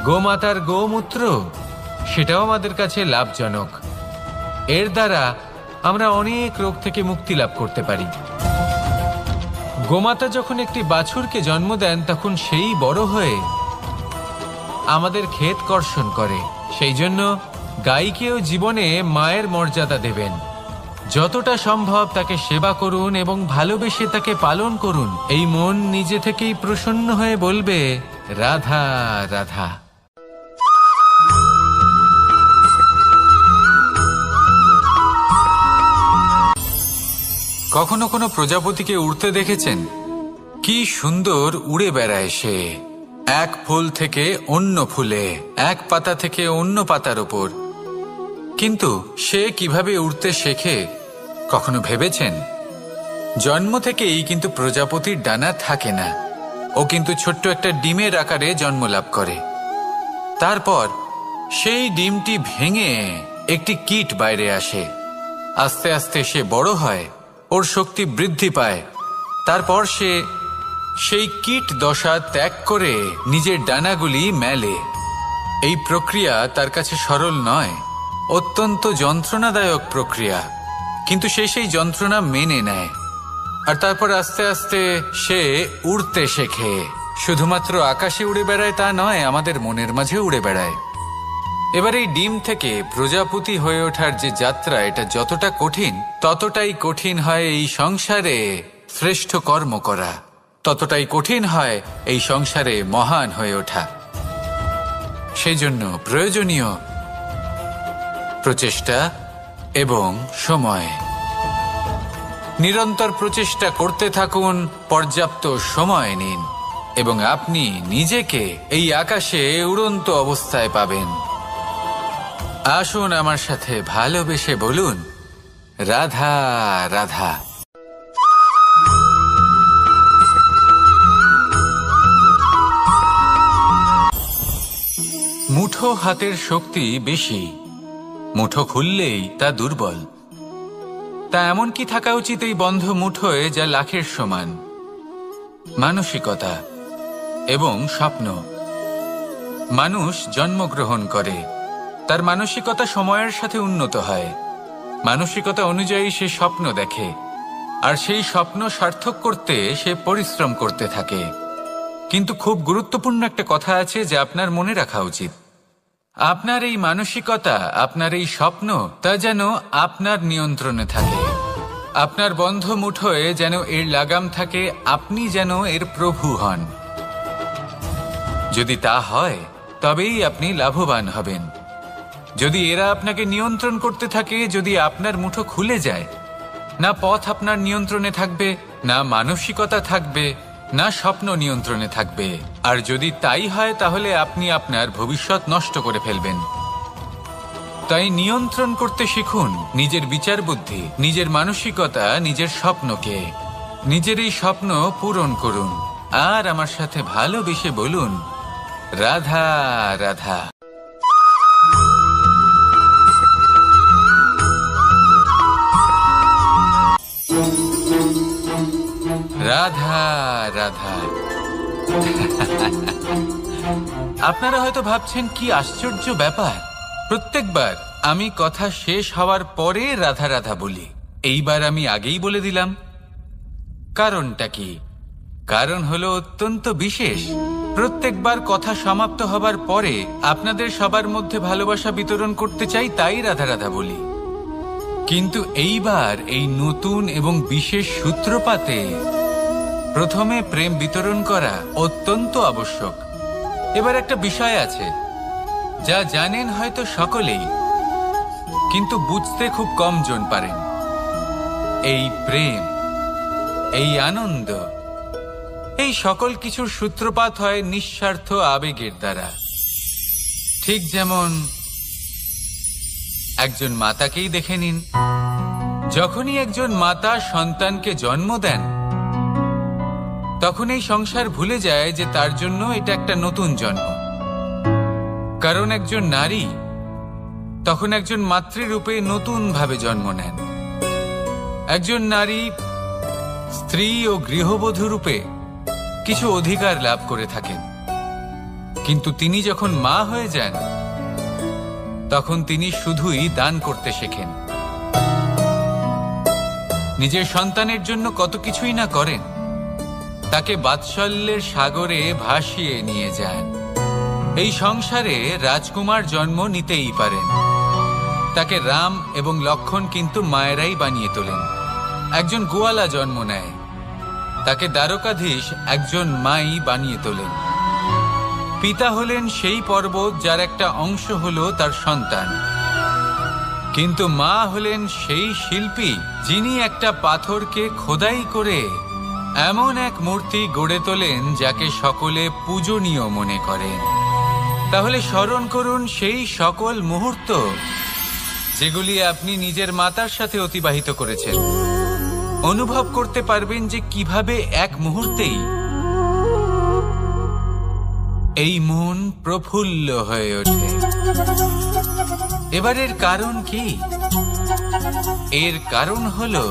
গোমাতার গোমূত্র, সেটাও আমাদের কাছে লাভজনক। এর দ্বারা আমরা অনেক রোগ থেকে মুক্তি লাভ করতে পারি। গোমাতা যখন একটি বাছুরকে জন্ম দেন তখন সেই বড় হয়ে আমাদের ক্ষেত কর্ষণ করে। সেই জন্য গাইকেও জীবনে মায়ের মর্যাদা দেবেন। যতটা সম্ভব তাকে সেবা করুন এবং ভালোবেসে তাকে পালন করুন। এই মন নিজে থেকেই প্রসন্ন হয়ে বলবে, রাধা রাধা। কখনো কোনো প্রজাপতিকে উড়তে দেখেছেন? কি সুন্দর উড়ে বেড়ায় সে, এক ফুল থেকে অন্য ফুলে, এক পাতা থেকে অন্য পাতার উপর। কিন্তু সে কিভাবে উড়তে শেখে কখনো ভেবেছেন? জন্ম থেকেই কিন্তু প্রজাপতির ডানা থাকে না। ও কিন্তু ছোট্ট একটা ডিমের আকারে জন্ম লাভ করে। তারপর সেই ডিমটি ভেঙে একটি কীট বাইরে আসে। আস্তে আস্তে সে বড় হয়, ওর শক্তি বৃদ্ধি পায়। তারপর সে সেই কীট দশা ত্যাগ করে নিজের ডানাগুলি মেলে। এই প্রক্রিয়া তার কাছে সরল নয়, অত্যন্ত যন্ত্রণাদায়ক প্রক্রিয়া, কিন্তু সে সেই যন্ত্রণা মেনে নেয়। আর তারপর আস্তে আস্তে সে উড়তে শেখে। শুধুমাত্র আকাশে উড়ে বেড়ায় তা নয়, আমাদের মনের মাঝে উড়ে বেড়ায়। এবার এই ডিম থেকে প্রজাপতি হয়ে ওঠার যে যাত্রা, এটা যতটা কঠিন, ততটাই কঠিন হয় এই সংসারে শ্রেষ্ঠ কর্ম করা, ততটাই কঠিন হয় এই সংসারে মহান হয়ে ওঠা। সেই জন্য প্রয়োজনীয় প্রচেষ্টা এবং সময়। নিরন্তর প্রচেষ্টা করতে থাকুন, পর্যাপ্ত সময় নিন, এবং আপনি নিজেকে এই আকাশে উড়ন্ত অবস্থায় পাবেন। আসুন আমার সাথে ভালোবেসে বলুন, রাধা রাধা। মুঠো হাতের শক্তি বেশি, মুঠো খুললেই তা দুর্বল। তা এমন কি থাকা উচিত এই বন্ধ মুঠোয় যা লাখের সমান? মানসিকতা এবং স্বপ্ন। মানুষ জন্মগ্রহণ করে, তার মানসিকতা সময়ের সাথে উন্নত হয়। মানসিকতা অনুযায়ী সে স্বপ্ন দেখে, আর সেই স্বপ্ন সার্থক করতে সে পরিশ্রম করতে থাকে। কিন্তু খুব গুরুত্বপূর্ণ একটা কথা আছে যা আপনার মনে রাখা উচিত। আপনার এই মানসিকতা, আপনার এই স্বপ্ন, তা যেন আপনার নিয়ন্ত্রণে থাকে। আপনার বন্ধ মুঠোয় যেন এর লাগাম থাকে, আপনি যেন এর প্রভু হন। যদি তা হয় তবেই আপনি লাভবান হবেন। যদি এরা আপনাকে নিয়ন্ত্রণ করতে থাকে, যদি আপনার মুঠো খুলে যায়, না পথ আপনার নিয়ন্ত্রণে থাকবে, না মানসিকতা থাকবে, না স্বপ্ন নিয়ন্ত্রণে থাকবে। আর যদি তাই হয় তাহলে আপনি আপনার ভবিষ্যৎ নষ্ট করে ফেলবেন। তাই নিয়ন্ত্রণ করতে শিখুন নিজের বিচার বুদ্ধি, নিজের মানসিকতা, নিজের স্বপ্নকে। নিজের এই স্বপ্ন পূরণ করুন, আর আমার সাথে ভালোবেসে বলুন, রাধা রাধা। রাধা রাধা। আপনারা হয়তো ভাবছেন কি আশ্চর্য ব্যাপার, প্রত্যেকবার আমি কথা শেষ হওয়ার পরে রাধা রাধা বলি। এইবার আমি আগেই বলে দিলাম। কারণটা কি? কারণ হলো অত্যন্ত বিশেষ। প্রত্যেকবার কথা সমাপ্ত হবার পরে আপনাদের সবার মধ্যে ভালোবাসা বিতরণ করতে চাই, তাই রাধা রাধা বলি। কিন্তু এইবার এই নতুন এবং বিশেষ সূত্রপাতে প্রথমে প্রেম বিতরণ করা অত্যন্ত আবশ্যক। এবার একটা বিষয় আছে যা জানেন হয়তো সকলেই, কিন্তু বুঝতে খুব কম জন পারেন। এই প্রেম, এই আনন্দ, এই সকল কিছুর সূত্রপাত হয় নিঃস্বার্থ আবেগের দ্বারা। ঠিক যেমন একজন মাতাকেই দেখে নিন। যখনই একজন মাতা সন্তানকে জন্ম দেন, তখন এই সংসার ভুলে যায় যে তার জন্য এটা একটা নতুন জন্ম। কারণ একজন নারী তখন একজন মাতৃরূপে নতুন ভাবে জন্ম নেন। একজন নারী স্ত্রী ও গৃহবধূ রূপে কিছু অধিকার লাভ করে থাকেন, কিন্তু তিনি যখন মা হয়ে যান, তখন তিনি শুধুই দান করতে শেখেন। নিজের সন্তানের জন্য কত কিছুই না করেন। তাকে বাৎসল্যের সাগরে ভাসিয়ে নিয়ে যান। এই সংসারে রাজকুমার জন্ম নিতেই পারেন। তাকে রাম এবং লক্ষণ কিন্তু মায়েরাই বানিয়ে তোলেন। একজন গোয়ালা জন্ম নেয়, তাকে দ্বারকাধীশ একজন মাই বানিয়ে তোলেন। পিতা হলেন সেই পর্বত যার একটা অংশ হলো তার সন্তান, কিন্তু মা হলেন সেই শিল্পী যিনি একটা পাথরকে খোদাই করে এমন এক মূর্তি গড়ে তোলেন যাকে সকলে পূজনীয় মনে করেন। তাহলে স্মরণ করুন সেই সকল মুহূর্ত যেগুলি আপনি নিজের মাতার সাথে অতিবাহিত করেছেন। অনুভব করতে পারবেন যে কিভাবে এক মুহূর্তেই এই মন প্রফুল্ল হয়ে ওঠে। এবারের কারণ কি? এর কারণ হলো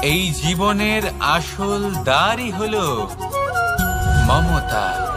এই জীবনের আসল দ্বারই হলো মমতা।